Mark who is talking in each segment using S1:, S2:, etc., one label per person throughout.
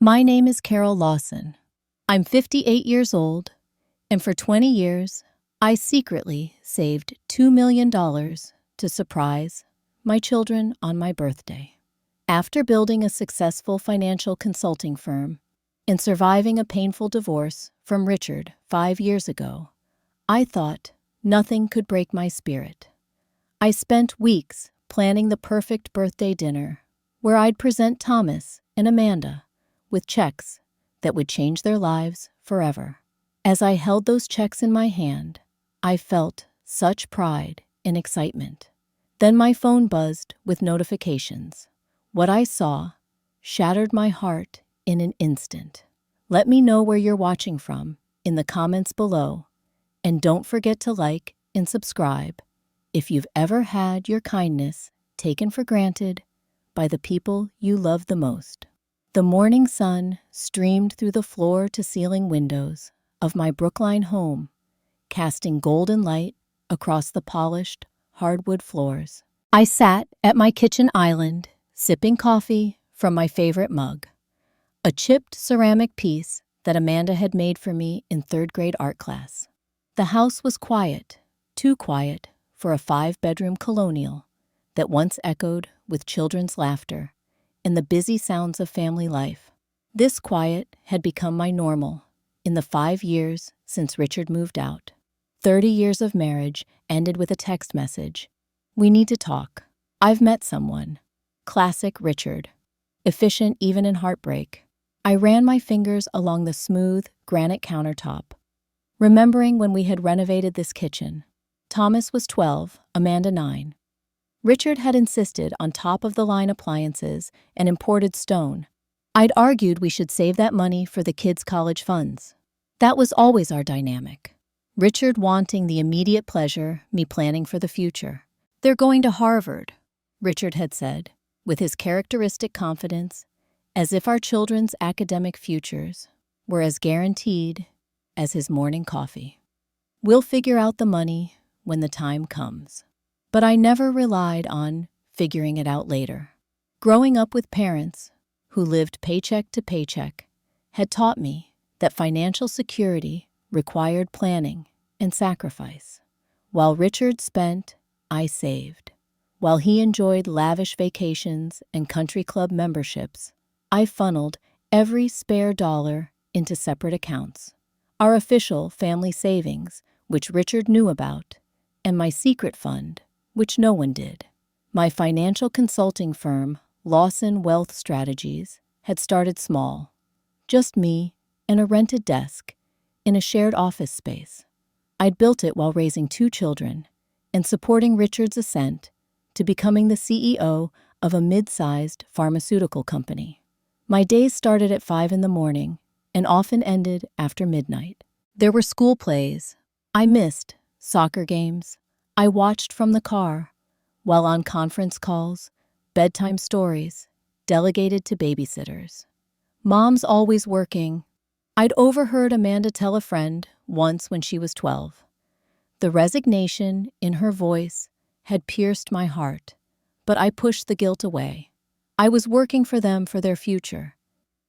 S1: My name is Carol Lawson. I'm 58 years old, and for 20 years, I secretly saved $2 million to surprise my children on my birthday. After building a successful financial consulting firm and surviving a painful divorce from Richard 5 years ago, I thought nothing could break my spirit. I spent weeks planning the perfect birthday dinner where I'd present Thomas and Amanda with checks that would change their lives forever. As I held those checks in my hand, I felt such pride and excitement. Then my phone buzzed with notifications. What I saw shattered my heart in an instant. Let me know where you're watching from in the comments below, and don't forget to like and subscribe if you've ever had your kindness taken for granted by the people you love the most. The morning sun streamed through the floor-to-ceiling windows of my Brookline home, casting golden light across the polished hardwood floors. I sat at my kitchen island, sipping coffee from my favorite mug, a chipped ceramic piece that Amanda had made for me in third-grade art class. The house was quiet, too quiet for a 5-bedroom colonial that once echoed with children's laughter and the busy sounds of family life. This quiet had become my normal in the 5 years since Richard moved out. 30 years of marriage ended with a text message. "We need to talk. I've met someone." Classic Richard. Efficient even in heartbreak. I ran my fingers along the smooth granite countertop, remembering when we had renovated this kitchen. Thomas was 12, Amanda 9. Richard had insisted on top-of-the-line appliances and imported stone. I'd argued we should save that money for the kids' college funds. That was always our dynamic. Richard wanting the immediate pleasure, me planning for the future. "They're going to Harvard," Richard had said, with his characteristic confidence, as if our children's academic futures were as guaranteed as his morning coffee. "We'll figure out the money when the time comes." But I never relied on figuring it out later. Growing up with parents who lived paycheck to paycheck had taught me that financial security required planning and sacrifice. While Richard spent, I saved. While he enjoyed lavish vacations and country club memberships, I funneled every spare dollar into separate accounts. Our official family savings, which Richard knew about, and my secret fund, which no one did. My financial consulting firm, Lawson Wealth Strategies, had started small. Just me and a rented desk in a shared office space. I'd built it while raising 2 children and supporting Richard's ascent to becoming the CEO of a mid-sized pharmaceutical company. My days started at 5 in the morning and often ended after midnight. There were school plays. I missed soccer games. I watched from the car, while on conference calls, bedtime stories, delegated to babysitters. Mom's always working. I'd overheard Amanda tell a friend once when she was 12. The resignation in her voice had pierced my heart, but I pushed the guilt away. I was working for them for their future.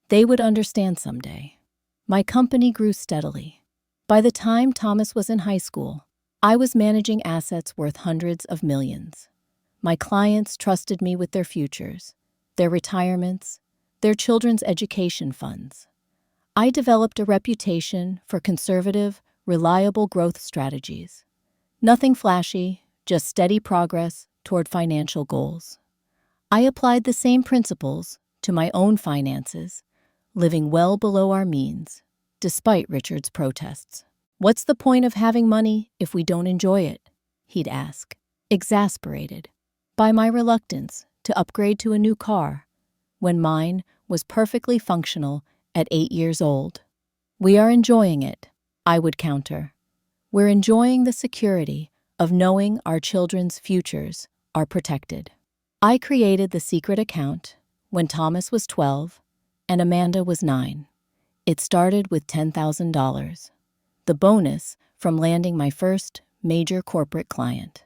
S1: They would understand someday. My company grew steadily. By the time Thomas was in high school, I was managing assets worth hundreds of millions. My clients trusted me with their futures, their retirements, their children's education funds. I developed a reputation for conservative, reliable growth strategies. Nothing flashy, just steady progress toward financial goals. I applied the same principles to my own finances, living well below our means, despite Richard's protests. "What's the point of having money if we don't enjoy it?" he'd ask, exasperated by my reluctance to upgrade to a new car when mine was perfectly functional at 8 years old. "We are enjoying it," I would counter. "We're enjoying the security of knowing our children's futures are protected." I created the secret account when Thomas was 12 and Amanda was 9. It started with $10,000. The bonus from landing my first major corporate client.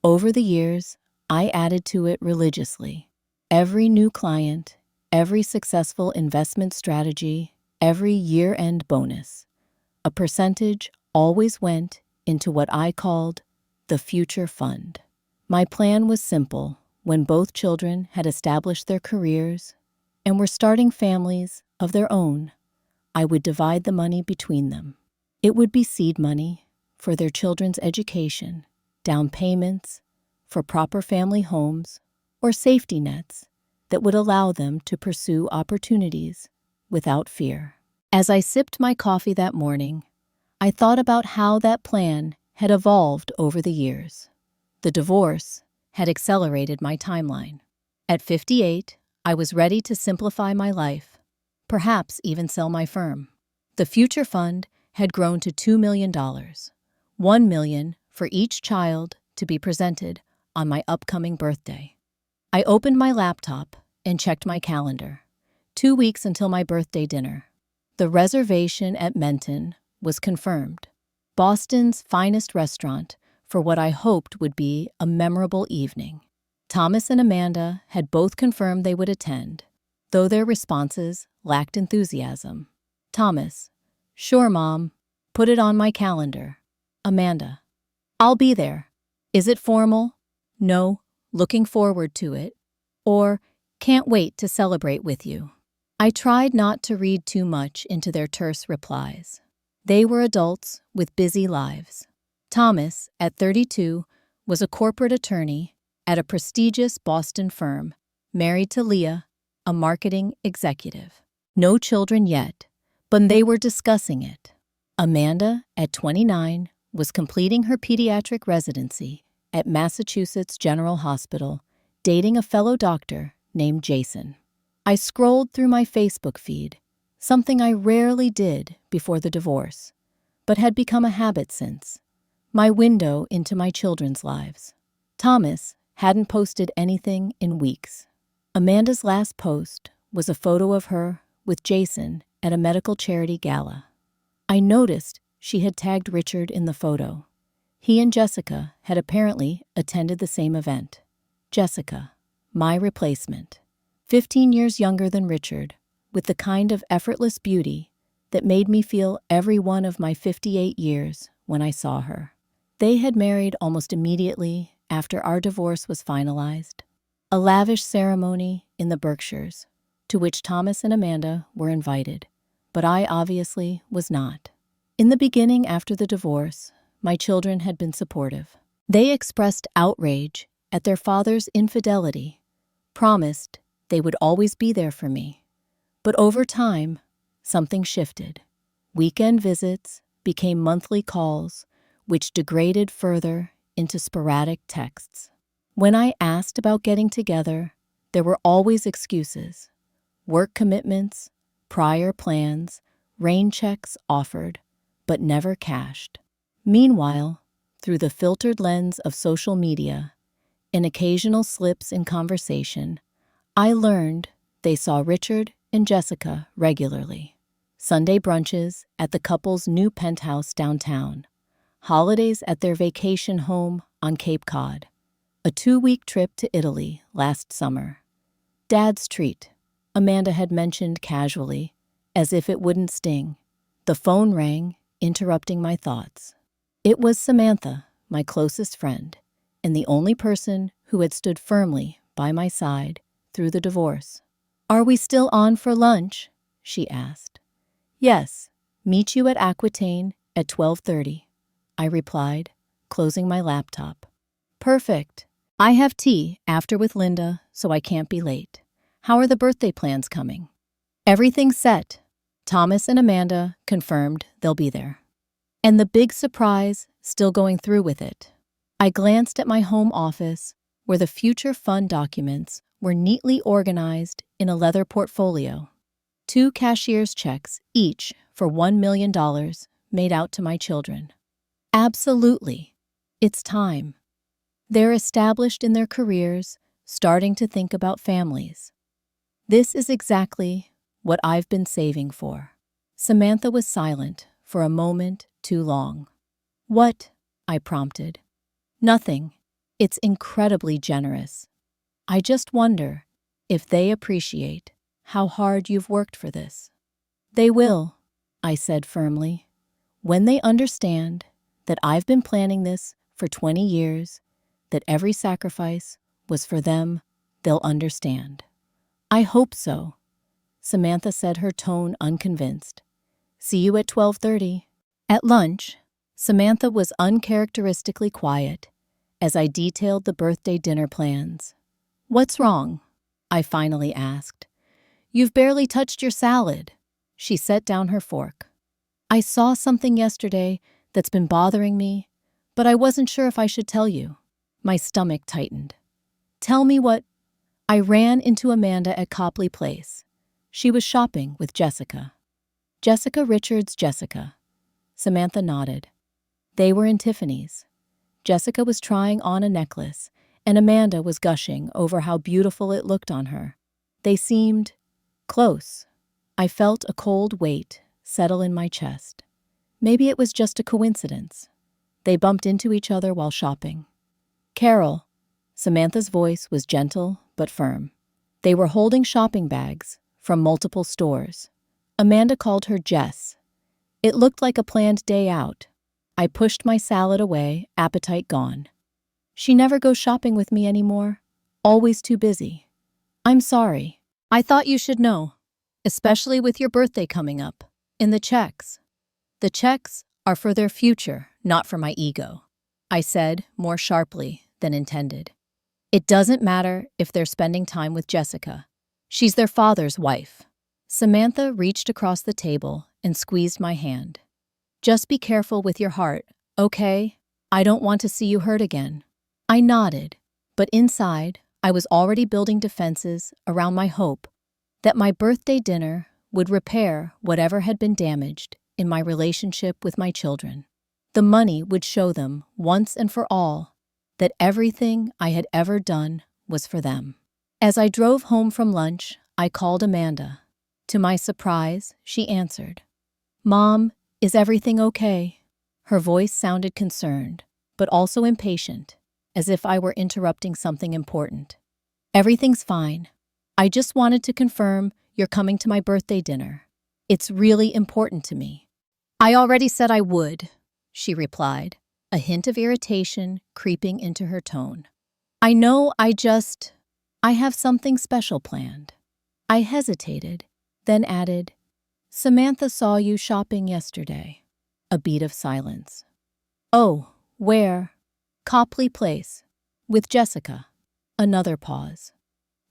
S1: Over the years, I added to it religiously. Every new client every successful investment strategy, every year-end bonus. A percentage always went into what I called the future fund. My plan was simple. When both children had established their careers and were starting families of their own, I would divide the money between them. It would be seed money for their children's education, down payments for proper family homes, or safety nets that would allow them to pursue opportunities without fear. As I sipped my coffee that morning, I thought about how that plan had evolved over the years. The divorce had accelerated my timeline. At 58, I was ready to simplify my life, perhaps even sell my firm. The future fund had grown to $2 million, $1 million for each child to be presented on my upcoming birthday. I opened my laptop and checked my calendar. 2 weeks until my birthday dinner. The reservation at Menton was confirmed. Boston's finest restaurant for what I hoped would be a memorable evening. Thomas and Amanda had both confirmed they would attend, though their responses lacked enthusiasm. Thomas: "Sure, Mom. Put it on my calendar." Amanda: "I'll be there. Is it formal?" "No. Looking forward to it." Or, "Can't wait to celebrate with you." I tried not to read too much into their terse replies. They were adults with busy lives. Thomas, at 32, was a corporate attorney at a prestigious Boston firm, married to Leah, a marketing executive. No children yet, but they were discussing it. Amanda, at 29, was completing her pediatric residency at Massachusetts General Hospital, dating a fellow doctor named Jason. I scrolled through my Facebook feed, something I rarely did before the divorce, but had become a habit since. My window into my children's lives. Thomas hadn't posted anything in weeks. Amanda's last post was a photo of her with Jason at a medical charity gala. I noticed she had tagged Richard in the photo. He and Jessica had apparently attended the same event. Jessica, my replacement, 15 years younger than Richard, with the kind of effortless beauty that made me feel every one of my 58 years when I saw her. They had married almost immediately after our divorce was finalized. A lavish ceremony in the Berkshires, to which Thomas and Amanda were invited, but I obviously was not. In the beginning after the divorce, my children had been supportive. They expressed outrage at their father's infidelity, promised they would always be there for me. But over time, something shifted. Weekend visits became monthly calls, which degraded further into sporadic texts. When I asked about getting together, there were always excuses. Work commitments, prior plans, rain checks offered, but never cashed. Meanwhile, through the filtered lens of social media and occasional slips in conversation, I learned they saw Richard and Jessica regularly. Sunday brunches at the couple's new penthouse downtown, holidays at their vacation home on Cape Cod, a 2-week trip to Italy last summer. Dad's treat, Amanda had mentioned casually, as if it wouldn't sting. The phone rang, interrupting my thoughts. It was Samantha, my closest friend, and the only person who had stood firmly by my side through the divorce. "Are we still on for lunch?" she asked. "Yes, meet you at Aquitaine at 12:30, I replied, closing my laptop. "Perfect. I have tea after with Linda, so I can't be late. How are the birthday plans coming?" "Everything's set. Thomas and Amanda confirmed they'll be there." And the big surprise still going through with it. I glanced at my home office, where the future fund documents were neatly organized in a leather portfolio. 2 cashier's checks, each for $1 million, made out to my children. Absolutely. It's time. They're established in their careers, starting to think about families. This is exactly what I've been saving for. Samantha was silent for a moment too long. "What?" I prompted. "Nothing. It's incredibly generous. I just wonder if they appreciate how hard you've worked for this. They will, I said firmly. When they understand that I've been planning this for 20 years, that every sacrifice was for them, they'll understand. I hope so, Samantha said, her tone unconvinced. See you at 12:30. At lunch, Samantha was uncharacteristically quiet as I detailed the birthday dinner plans. What's wrong? I finally asked. You've barely touched your salad. She set down her fork. I saw something yesterday that's been bothering me, but I wasn't sure if I should tell you. My stomach tightened. Tell me what? I ran into Amanda at Copley Place. She was shopping with Jessica. Jessica Richards' Jessica. Samantha nodded. They were in Tiffany's. Jessica was trying on a necklace, and Amanda was gushing over how beautiful it looked on her. They seemed close. I felt a cold weight settle in my chest. Maybe it was just a coincidence. They bumped into each other while shopping. Carol. Samantha's voice was gentle but firm. They were holding shopping bags from multiple stores. Amanda called her Jess. It looked like a planned day out. I pushed my salad away, appetite gone. She never goes shopping with me anymore. Always too busy. I'm sorry. I thought you should know, especially with your birthday coming up. In the checks. The checks are for their future, not for my ego, I said more sharply than intended. It doesn't matter if they're spending time with Jessica. She's their father's wife. Samantha reached across the table and squeezed my hand. Just be careful with your heart, okay? I don't want to see you hurt again. I nodded, but inside, I was already building defenses around my hope that my birthday dinner would repair whatever had been damaged in my relationship with my children. The money would show them, once and for all, that everything I had ever done was for them. As I drove home from lunch, I called Amanda. To my surprise, she answered. Mom, is everything okay? Her voice sounded concerned, but also impatient, as if I were interrupting something important. Everything's fine. I just wanted to confirm you're coming to my birthday dinner. It's really important to me. I already said I would, she replied, a hint of irritation creeping into her tone. I know, I have something special planned. I hesitated, then added, Samantha saw you shopping yesterday. A beat of silence. Oh, where? Copley Place. With Jessica. Another pause.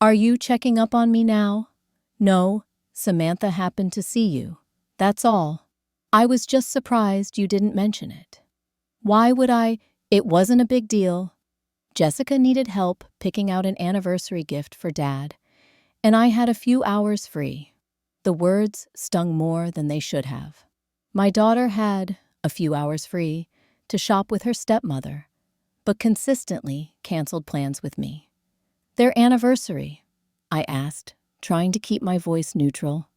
S1: Are you checking up on me now? No, Samantha happened to see you. That's all. I was just surprised you didn't mention it. Why would I? It wasn't a big deal. Jessica needed help picking out an anniversary gift for Dad, and I had a few hours free. The words stung more than they should have. My daughter had a few hours free to shop with her stepmother, but consistently canceled plans with me. Their anniversary, I asked, trying to keep my voice neutral.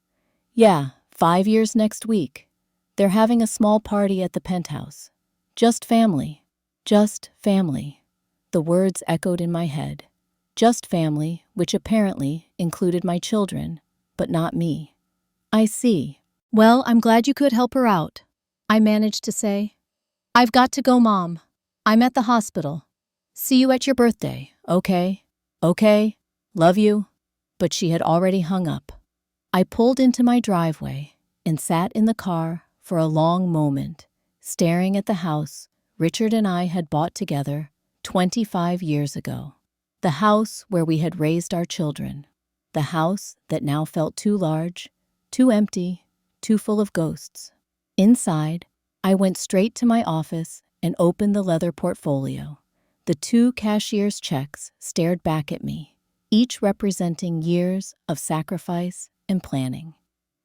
S1: Yeah, 5 years next week. They're having a small party at the penthouse. Just family. Just family. The words echoed in my head. Just family, which apparently included my children, but not me. I see. Well, I'm glad you could help her out, I managed to say. I've got to go, Mom. I'm at the hospital. See you at your birthday, okay? Okay? Love you. But she had already hung up. I pulled into my driveway and sat in the car for a long moment, staring at the house Richard and I had bought together 25 years ago. The house where we had raised our children. The house that now felt too large, too empty, too full of ghosts. Inside, I went straight to my office and opened the leather portfolio. The 2 cashier's checks stared back at me, each representing years of sacrifice and planning.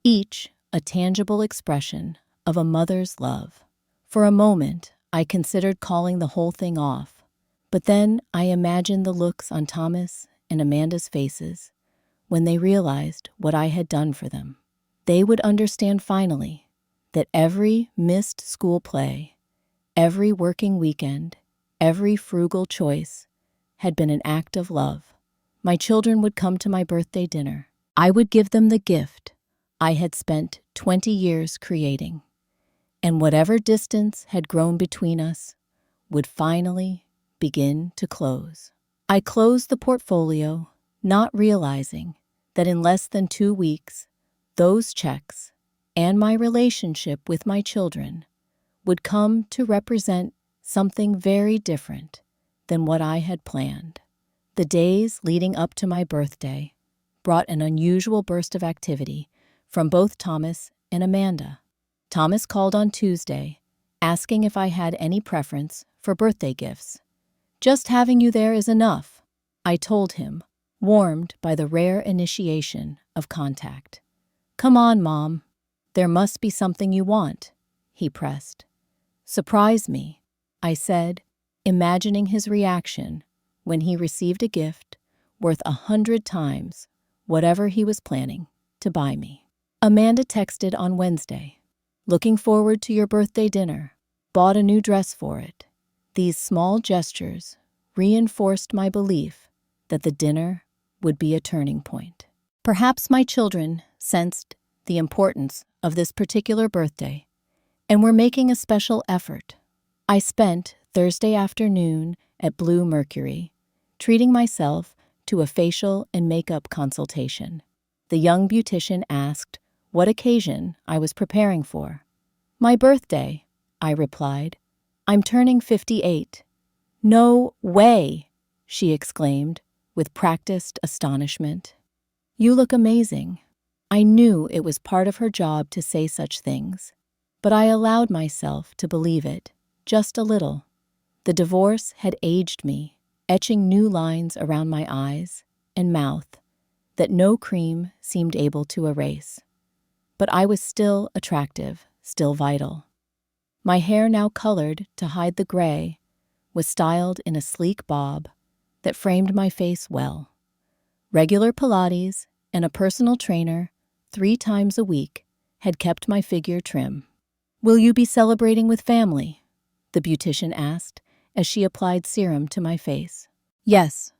S1: Each a tangible expression of a mother's love. For a moment, I considered calling the whole thing off, but then I imagined the looks on Thomas and Amanda's faces when they realized what I had done for them. They would understand finally that every missed school play, every working weekend, every frugal choice had been an act of love. My children would come to my birthday dinner, I would give them the gift I had spent 20 years creating, and whatever distance had grown between us would finally begin to close. I closed the portfolio, not realizing that in less than 2 weeks, those checks and my relationship with my children would come to represent something very different than what I had planned. The days leading up to my birthday brought an unusual burst of activity from both Thomas and Amanda. Thomas called on Tuesday, asking if I had any preference for birthday gifts. "Just having you there is enough," I told him, warmed by the rare initiation of contact. "Come on, Mom. There must be something you want," he pressed. "Surprise me," I said, imagining his reaction when he received a gift worth 100 times whatever he was planning to buy me. Amanda texted on Wednesday, "Looking forward to your birthday dinner. Bought a new dress for it." These small gestures reinforced my belief that the dinner would be a turning point. Perhaps my children sensed the importance of this particular birthday and were making a special effort. I spent Thursday afternoon at Blue Mercury, treating myself to a facial and makeup consultation. The young beautician asked what occasion I was preparing for. "My birthday," I replied. "I'm turning 58. "No way," she exclaimed with practiced astonishment. "You look amazing." I knew it was part of her job to say such things, but I allowed myself to believe it, just a little. The divorce had aged me, etching new lines around my eyes and mouth that no cream seemed able to erase. But I was still attractive, still vital. My hair, now colored to hide the gray, was styled in a sleek bob that framed my face well. Regular Pilates and a personal trainer 3 times a week had kept my figure trim. "Will you be celebrating with family?" the beautician asked as she applied serum to my face. "Yes,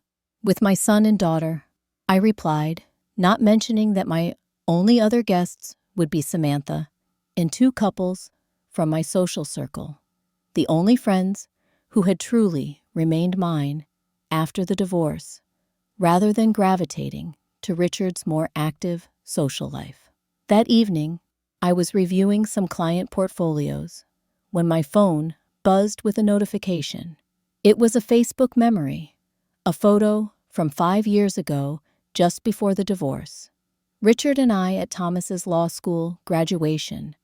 S1: with my son and daughter," I replied, not mentioning that my only other guests would be Samantha and 2 couples from my social circle, the only friends who had truly remained mine after the divorce, rather than gravitating to Richard's more active social life. That evening, I was reviewing some client portfolios when my phone buzzed with a notification. It was a Facebook memory, a photo from 5 years ago, just before the divorce. Richard and I at Thomas's law school graduation,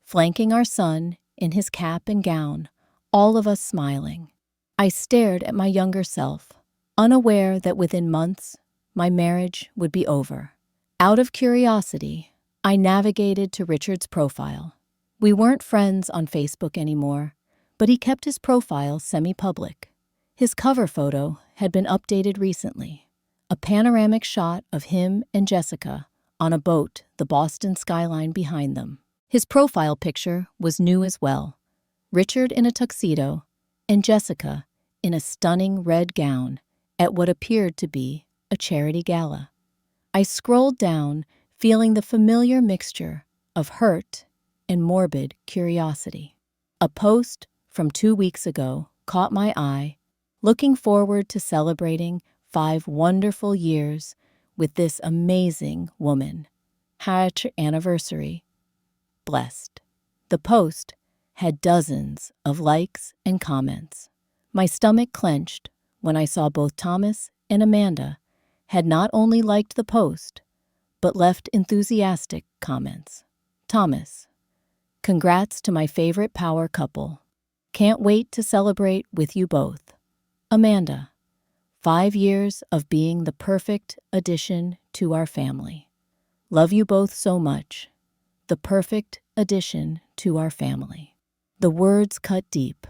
S1: flanking our son in his cap and gown, all of us smiling. I stared at my younger self, unaware that within months my marriage would be over. Out of curiosity, I navigated to Richard's profile. We weren't friends on Facebook anymore, but he kept his profile semi-public. His cover photo had been updated recently, a panoramic shot of him and Jessica on a boat, the Boston skyline behind them. His profile picture was new as well, Richard in a tuxedo and Jessica in a stunning red gown at what appeared to be a charity gala. I scrolled down, feeling the familiar mixture of hurt and morbid curiosity. A post from 2 weeks ago caught my eye, looking forward to celebrating 5 wonderful years with this amazing woman. Happy anniversary. Blessed. The post had dozens of likes and comments. My stomach clenched when I saw both Thomas and Amanda had not only liked the post, but left enthusiastic comments. Thomas: "Congrats to my favorite power couple. Can't wait to celebrate with you both." Amanda: "5 years of being the perfect addition to our family. Love you both so much. The perfect addition to our family." The words cut deep.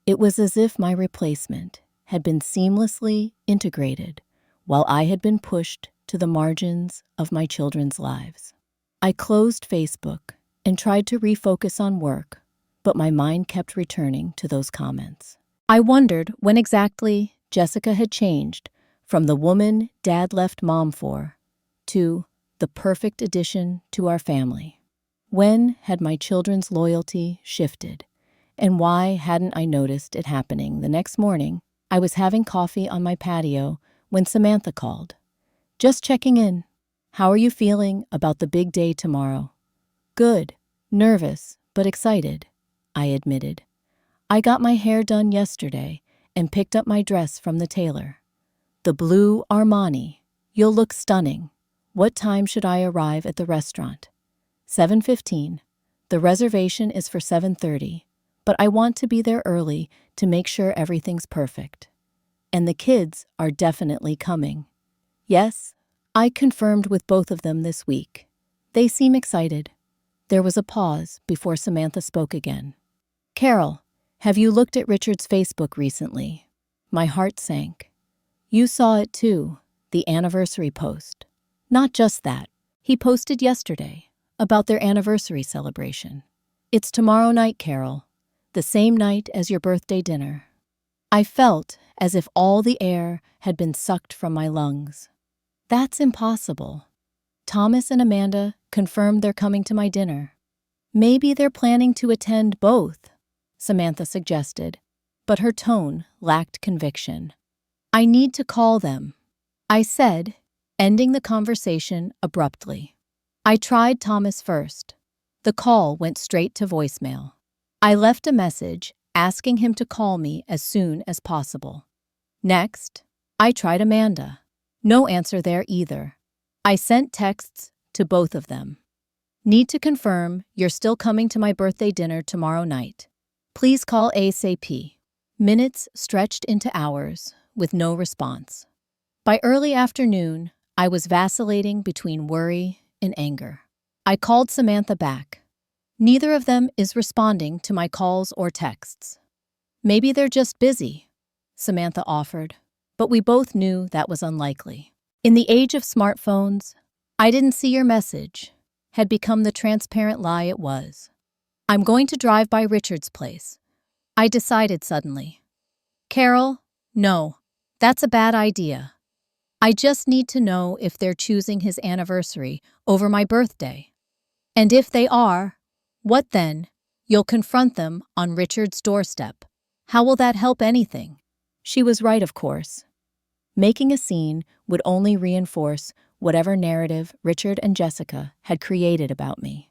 S1: It was as if my replacement had been seamlessly integrated while I had been pushed to the margins of my children's lives. I closed Facebook and tried to refocus on work, but my mind kept returning to those comments. I wondered when exactly Jessica had changed from the woman Dad left Mom for to the perfect addition to our family. When had my children's loyalty shifted? And why hadn't I noticed it happening? The next morning, I was having coffee on my patio when Samantha called. Just checking in. How are you feeling about the big day tomorrow? Good. Nervous, but excited, I admitted. I got my hair done yesterday and picked up my dress from the tailor. The blue Armani. You'll look stunning. What time should I arrive at the restaurant? 7:15. The reservation is for 7:30, but I want to be there early to make sure everything's perfect. And the kids are definitely coming. Yes, I confirmed with both of them this week. They seem excited. There was a pause before Samantha spoke again. Carol, have you looked at Richard's Facebook recently? My heart sank. You saw it too, the anniversary post. Not just that. He posted yesterday about their anniversary celebration. It's tomorrow night, Carol, the same night as your birthday dinner. I felt as if all the air had been sucked from my lungs. That's impossible. Thomas and Amanda confirmed they're coming to my dinner. Maybe they're planning to attend both, Samantha suggested, but her tone lacked conviction. I need to call them, I said, ending the conversation abruptly. I tried Thomas first. The call went straight to voicemail. I left a message asking him to call me as soon as possible. Next, I tried Amanda. No answer there either. I sent texts to both of them. Need to confirm you're still coming to my birthday dinner tomorrow night. Please call ASAP. Minutes stretched into hours with no response. By early afternoon, I was vacillating between worry and anger. I called Samantha back. Neither of them is responding to my calls or texts. Maybe they're just busy, Samantha offered, but we both knew that was unlikely. In the age of smartphones, I didn't see your message, had become the transparent lie it was. I'm going to drive by Richard's place, I decided suddenly. Carol, no, that's a bad idea. I just need to know if they're choosing his anniversary over my birthday. And if they are, what then? You'll confront them on Richard's doorstep. How will that help anything? She was right, of course. Making a scene would only reinforce whatever narrative Richard and Jessica had created about me.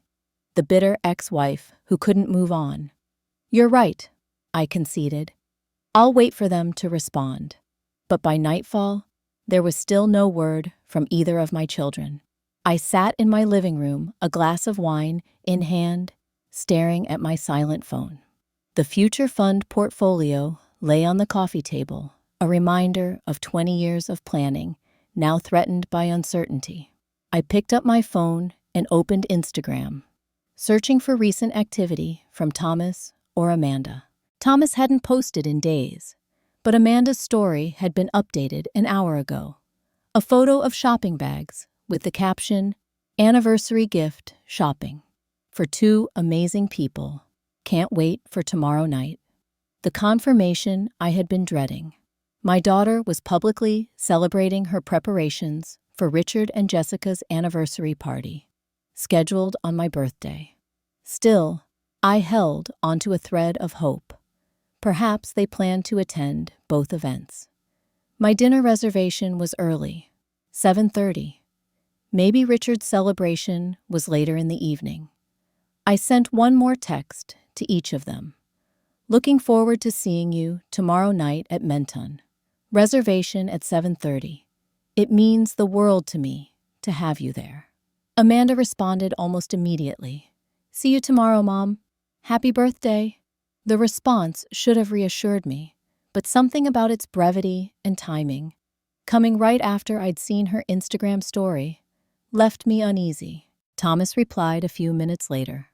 S1: The bitter ex-wife who couldn't move on. You're right, I conceded. I'll wait for them to respond. But by nightfall, there was still no word from either of my children. I sat in my living room, a glass of wine in hand, staring at my silent phone. The Future Fund portfolio lay on the coffee table, a reminder of 20 years of planning, now threatened by uncertainty. I picked up my phone and opened Instagram, searching for recent activity from Thomas or Amanda. Thomas hadn't posted in days, but Amanda's story had been updated an hour ago. A photo of shopping bags with the caption, "Anniversary gift shopping. For two amazing people. Can't wait for tomorrow night." The confirmation I had been dreading. My daughter was publicly celebrating her preparations for Richard and Jessica's anniversary party, scheduled on my birthday. Still, I held onto a thread of hope. Perhaps they planned to attend both events. My dinner reservation was early, 7:30. Maybe Richard's celebration was later in the evening. I sent one more text to each of them. Looking forward to seeing you tomorrow night at Menton. Reservation at 7:30. It means the world to me to have you there. Amanda responded almost immediately. See you tomorrow, Mom. Happy birthday. The response should have reassured me, but something about its brevity and timing, coming right after I'd seen her Instagram story, left me uneasy. Thomas replied a few minutes later.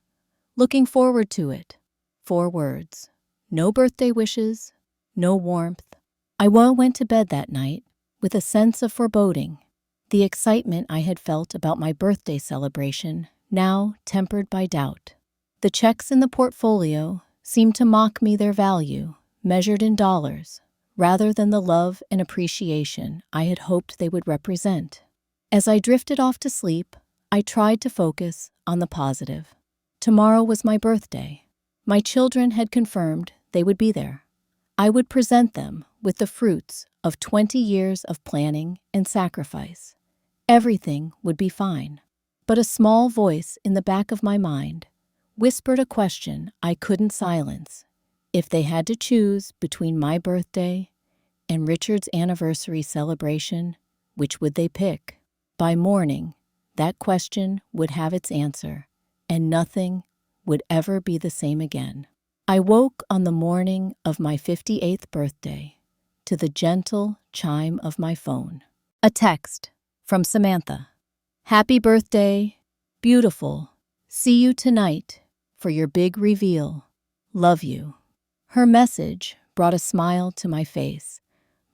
S1: Looking forward to it. 4 words. No birthday wishes, no warmth. I went to bed that night with a sense of foreboding, the excitement I had felt about my birthday celebration now tempered by doubt. The checks in the portfolio seemed to mock me their value, measured in dollars, rather than the love and appreciation I had hoped they would represent. As I drifted off to sleep, I tried to focus on the positive. Tomorrow was my birthday. My children had confirmed they would be there. I would present them with the fruits of 20 years of planning and sacrifice. Everything would be fine. But a small voice in the back of my mind whispered a question I couldn't silence. If they had to choose between my birthday and Richard's anniversary celebration, which would they pick? By morning, that question would have its answer, and nothing would ever be the same again. I woke on the morning of my 58th birthday to the gentle chime of my phone. A text from Samantha. Happy birthday, beautiful. See you tonight for your big reveal. Love you. Her message brought a smile to my face,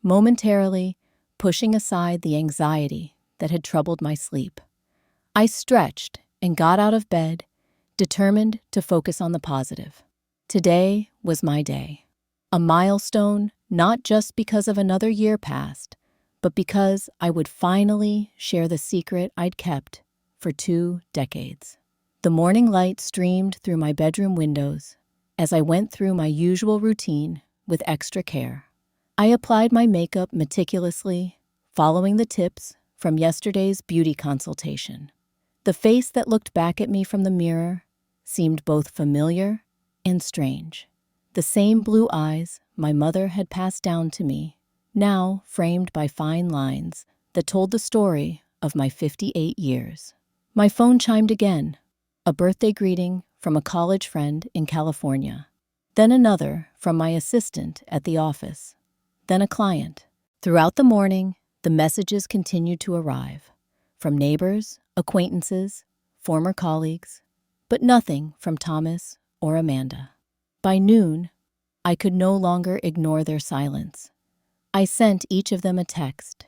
S1: momentarily pushing aside the anxiety that had troubled my sleep. I stretched and got out of bed, determined to focus on the positive. Today was my day. A milestone not just because of another year passed, but because I would finally share the secret I'd kept for 2 decades. The morning light streamed through my bedroom windows as I went through my usual routine with extra care. I applied my makeup meticulously, following the tips from yesterday's beauty consultation. The face that looked back at me from the mirror seemed both familiar and strange. The same blue eyes my mother had passed down to me, now framed by fine lines that told the story of my 58 years. My phone chimed again, a birthday greeting from a college friend in California, then another from my assistant at the office, then a client. Throughout the morning, the messages continued to arrive, from neighbors, acquaintances, former colleagues, but nothing from Thomas or Amanda. By noon, I could no longer ignore their silence. I sent each of them a text.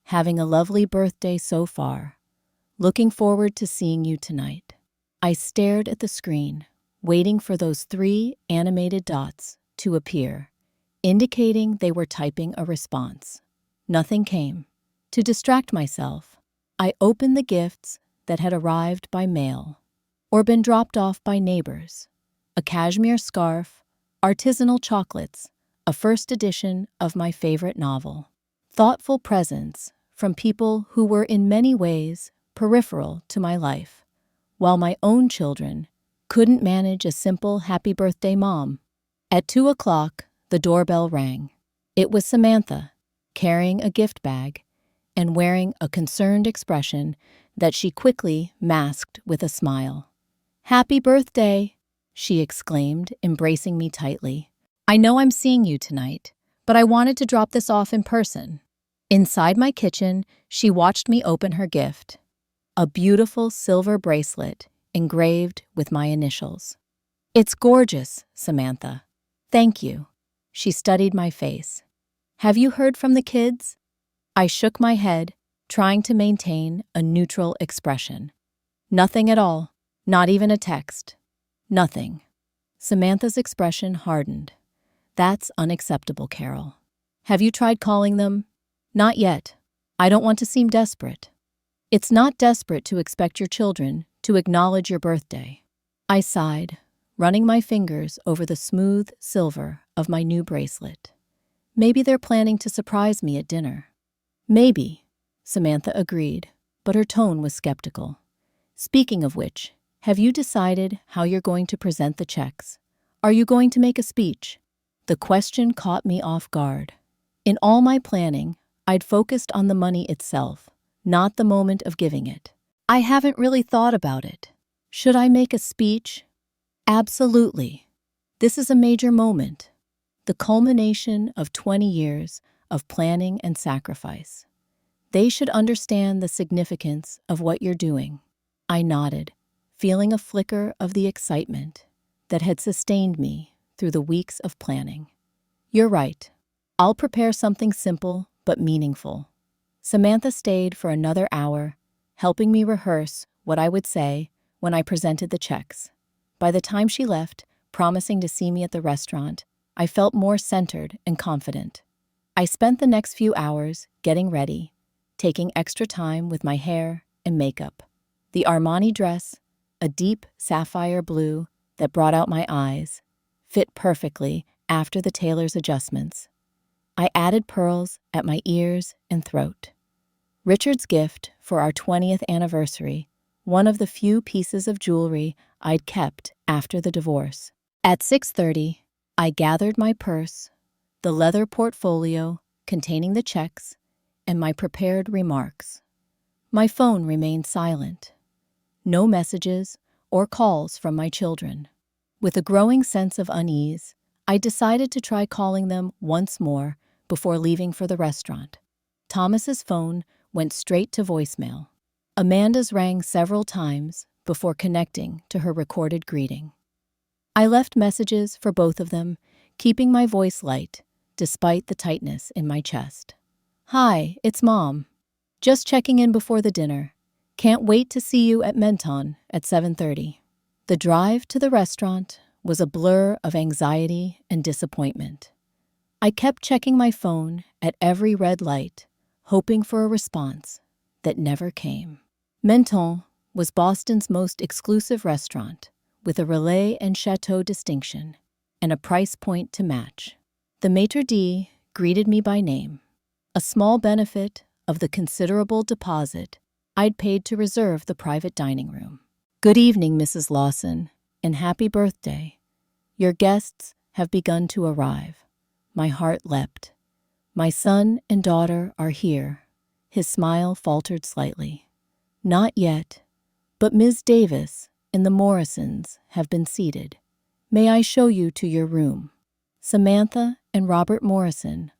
S1: Having a lovely birthday so far. Looking forward to seeing you tonight. I stared at the screen, waiting for those 3 animated dots to appear, indicating they were typing a response. Nothing came. To distract myself, I opened the gifts that had arrived by mail or been dropped off by neighbors. A cashmere scarf, artisanal chocolates, a first edition of my favorite novel. Thoughtful presents from people who were in many ways peripheral to my life, while my own children couldn't manage a simple happy birthday, Mom. At 2 o'clock, the doorbell rang. It was Samantha, carrying a gift bag and wearing a concerned expression that she quickly masked with a smile. Happy birthday, she exclaimed, embracing me tightly. I know I'm seeing you tonight, but I wanted to drop this off in person. Inside my kitchen, she watched me open her gift, a beautiful silver bracelet engraved with my initials. It's gorgeous, Samantha. Thank you. She studied my face. Have you heard from the kids? I shook my head, trying to maintain a neutral expression. Nothing at all, not even a text. Nothing. Samantha's expression hardened. That's unacceptable, Carol. Have you tried calling them? Not yet. I don't want to seem desperate. It's not desperate to expect your children to acknowledge your birthday. I sighed, running my fingers over the smooth silver of my new bracelet. Maybe they're planning to surprise me at dinner. Maybe, Samantha agreed, but her tone was skeptical. Speaking of which, have you decided how you're going to present the checks? Are you going to make a speech? The question caught me off guard. In all my planning, I'd focused on the money itself, not the moment of giving it. I haven't really thought about it. Should I make a speech? Absolutely. This is a major moment, the culmination of 20 years of planning and sacrifice. They should understand the significance of what you're doing. I nodded, feeling a flicker of the excitement that had sustained me through the weeks of planning. You're right. I'll prepare something simple but meaningful. Samantha stayed for another hour, helping me rehearse what I would say when I presented the checks. By the time she left, promising to see me at the restaurant, I felt more centered and confident. I spent the next few hours getting ready, taking extra time with my hair and makeup. The Armani dress, a deep sapphire blue that brought out my eyes, fit perfectly after the tailor's adjustments. I added pearls at my ears and throat. Richard's gift for our 20th anniversary, one of the few pieces of jewelry I'd kept after the divorce. At 6:30, I gathered my purse, the leather portfolio containing the checks, and my prepared remarks. My phone remained silent. No messages or calls from my children. With a growing sense of unease, I decided to try calling them once more before leaving for the restaurant. Thomas's phone went straight to voicemail. Amanda's rang several times before connecting to her recorded greeting. I left messages for both of them, keeping my voice light despite the tightness in my chest. "Hi, it's Mom. Just checking in before the dinner. Can't wait to see you at Menton at 7:30. The drive to the restaurant was a blur of anxiety and disappointment. I kept checking my phone at every red light, hoping for a response that never came. Menton was Boston's most exclusive restaurant, with a Relais and Chateau distinction and a price point to match. The maitre d' greeted me by name, a small benefit of the considerable deposit I'd paid to reserve the private dining room. "Good evening, Mrs. Lawson, and happy birthday. Your guests have begun to arrive." My heart leapt. "My son and daughter are here." His smile faltered slightly. "Not yet, but Ms. Davis and the Morrisons have been seated. May I show you to your room?" Samantha and Robert Morrison,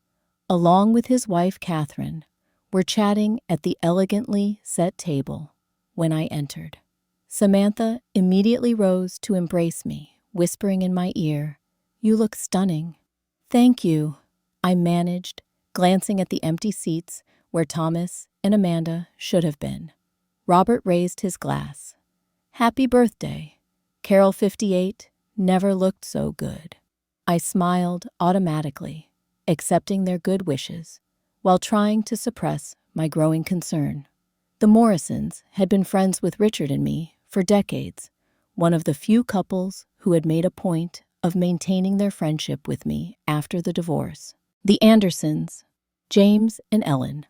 S1: along with his wife Catherine, were chatting at the elegantly set table when I entered. Samantha immediately rose to embrace me, whispering in my ear, "You look stunning." "Thank you," I managed, glancing at the empty seats where Thomas and Amanda should have been. Robert raised his glass. "Happy birthday. Carol 58 never looked so good." I smiled automatically, accepting their good wishes, while trying to suppress my growing concern. The Morrisons had been friends with Richard and me for decades, one of the few couples who had made a point of maintaining their friendship with me after the divorce. The Andersons, James and Ellen,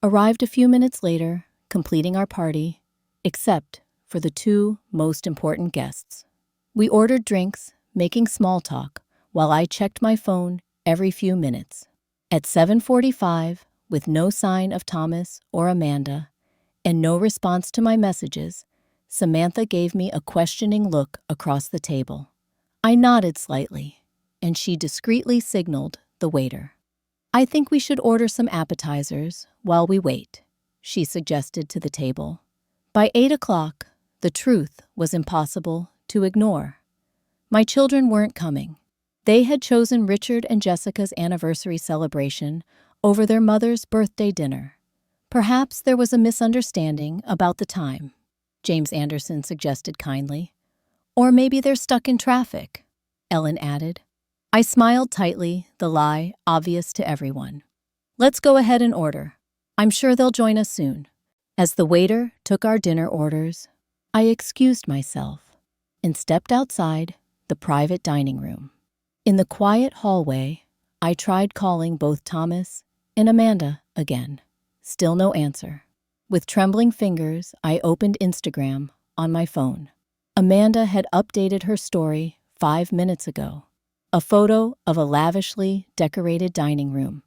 S1: arrived a few minutes later, completing our party, except for the two most important guests. We ordered drinks, making small talk, while I checked my phone every few minutes. At 7:45, with no sign of Thomas or Amanda, and no response to my messages, Samantha gave me a questioning look across the table. I nodded slightly, and she discreetly signaled the waiter. "I think we should order some appetizers while we wait," she suggested to the table. By 8 o'clock, the truth was impossible to ignore. My children weren't coming. They had chosen Richard and Jessica's anniversary celebration over their mother's birthday dinner. "Perhaps there was a misunderstanding about the time," James Anderson suggested kindly. "Or maybe they're stuck in traffic," Ellen added. I smiled tightly, the lie obvious to everyone. "Let's go ahead and order. I'm sure they'll join us soon." As the waiter took our dinner orders, I excused myself and stepped outside the private dining room. In the quiet hallway, I tried calling both Thomas and Amanda again. Still no answer. With trembling fingers, I opened Instagram on my phone. Amanda had updated her story 5 minutes ago. A photo of a lavishly decorated dining room,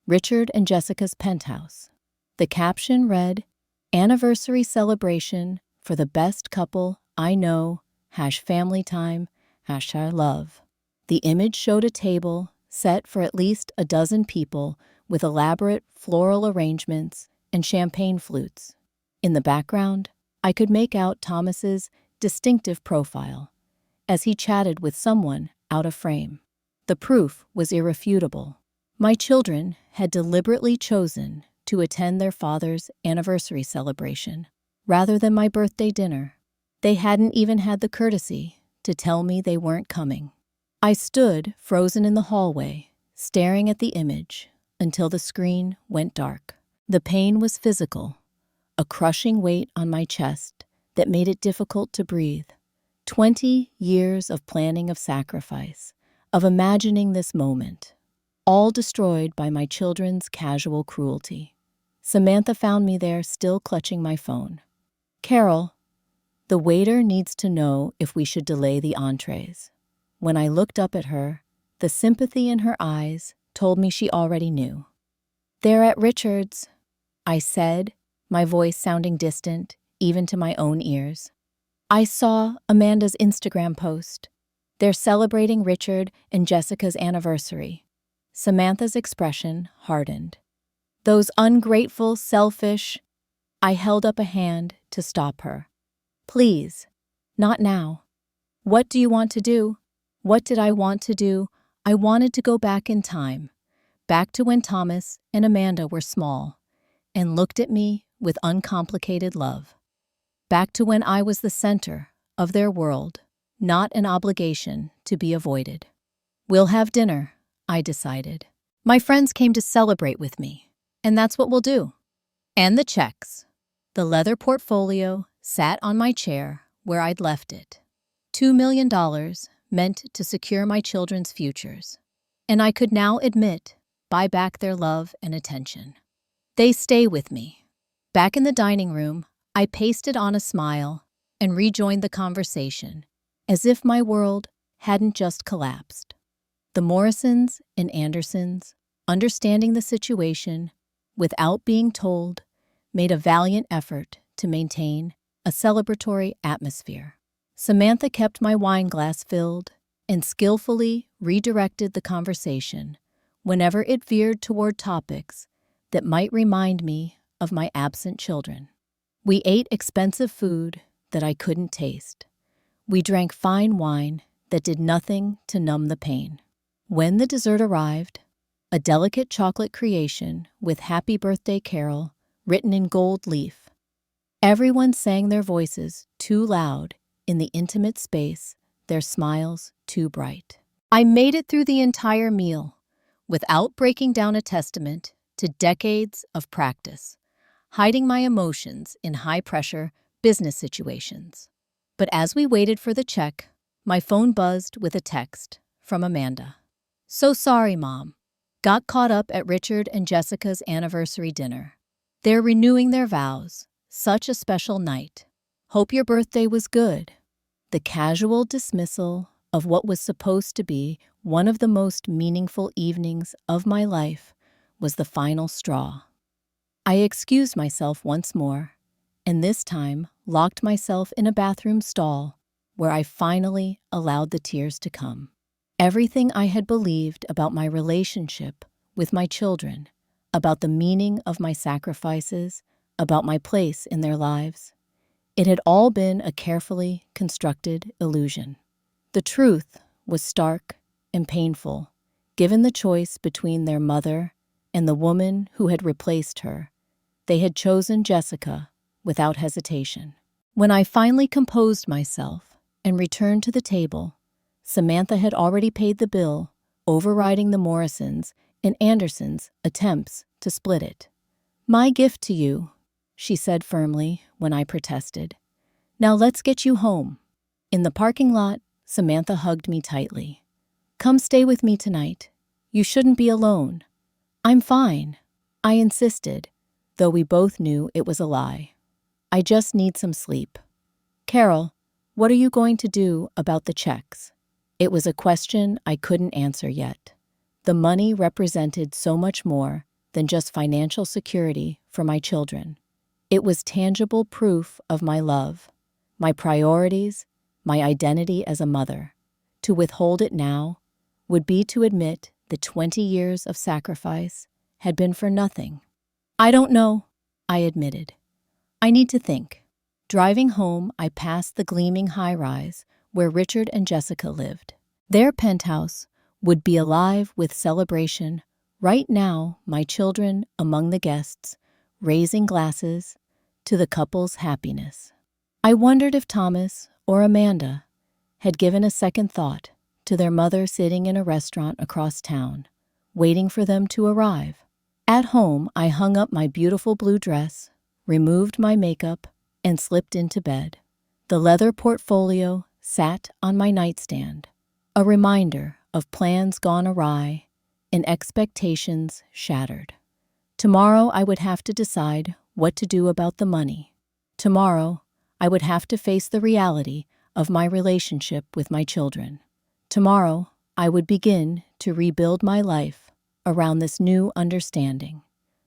S1: Richard and Jessica's penthouse. The caption read, "Anniversary celebration for the best couple I know, #family time, #love." The image showed a table set for at least a dozen people with elaborate floral arrangements and champagne flutes. In the background, I could make out Thomas's distinctive profile as he chatted with someone out of frame. The proof was irrefutable. My children had deliberately chosen to attend their father's anniversary celebration rather than my birthday dinner. They hadn't even had the courtesy to tell me they weren't coming. I stood frozen in the hallway, staring at the image until the screen went dark. The pain was physical, a crushing weight on my chest that made it difficult to breathe. 20 years of planning of sacrifice, of imagining this moment, all destroyed by my children's casual cruelty. Samantha found me there, still clutching my phone. "Carol, the waiter needs to know if we should delay the entrees." When I looked up at her, the sympathy in her eyes told me she already knew. "They're at Richard's," I said, my voice sounding distant, even to my own ears. "I saw Amanda's Instagram post. They're celebrating Richard and Jessica's anniversary." Samantha's expression hardened. "Those ungrateful, selfish—" I held up a hand to stop her. "Please, not now." "What do you want to do?" What did I want to do? I wanted to go back in time, back to when Thomas and Amanda were small and looked at me with uncomplicated love. Back to when I was the center of their world, not an obligation to be avoided. "We'll have dinner," I decided. "My friends came to celebrate with me, and that's what we'll do." And the checks. The leather portfolio sat on my chair where I'd left it. $2 million meant to secure my children's futures, and I could now admit, buy back their love and attention. They stay with me. Back in the dining room, I pasted on a smile and rejoined the conversation, as if my world hadn't just collapsed. The Morrisons and Andersons, understanding the situation without being told, made a valiant effort to maintain a celebratory atmosphere. Samantha kept my wine glass filled and skillfully redirected the conversation whenever it veered toward topics that might remind me of my absent children. We ate expensive food that I couldn't taste. We drank fine wine that did nothing to numb the pain. When the dessert arrived, a delicate chocolate creation with "Happy Birthday, Carol" written in gold leaf, everyone sang their voices too loud in the intimate space, their smiles too bright. I made it through the entire meal without breaking down a testament to decades of practice, hiding my emotions in high-pressure business situations. But as we waited for the check, my phone buzzed with a text from Amanda. "So sorry, Mom. Got caught up at Richard and Jessica's anniversary dinner. They're renewing their vows. Such a special night. Hope your birthday was good." The casual dismissal of what was supposed to be one of the most meaningful evenings of my life was the final straw. I excused myself once more, and this time locked myself in a bathroom stall where I finally allowed the tears to come. Everything I had believed about my relationship with my children, about the meaning of my sacrifices, about my place in their lives, it had all been a carefully constructed illusion. The truth was stark and painful, given the choice between their mother and the woman who had replaced her. They had chosen Jessica without hesitation. When I finally composed myself and returned to the table, Samantha had already paid the bill, overriding the Morrisons' and Andersons' attempts to split it. "My gift to you," she said firmly when I protested. "Now let's get you home." In the parking lot, Samantha hugged me tightly. "Come stay with me tonight. You shouldn't be alone." "I'm fine," I insisted, though we both knew it was a lie. "I just need some sleep." "Carol, what are you going to do about the checks?" It was a question I couldn't answer yet. The money represented so much more than just financial security for my children. It was tangible proof of my love, my priorities, my identity as a mother. To withhold it now would be to admit that 20 years of sacrifice had been for nothing. "I don't know," I admitted. "I need to think." Driving home, I passed the gleaming high-rise where Richard and Jessica lived. Their penthouse would be alive with celebration. Right now, my children among the guests, raising glasses to the couple's happiness. I wondered if Thomas or Amanda had given a second thought to their mother sitting in a restaurant across town, waiting for them to arrive. At home, I hung up my beautiful blue dress, removed my makeup, and slipped into bed. The leather portfolio sat on my nightstand, a reminder of plans gone awry and expectations shattered. Tomorrow I would have to decide what to do about the money. Tomorrow I would have to face the reality of my relationship with my children. Tomorrow I would begin to rebuild my life around this new understanding.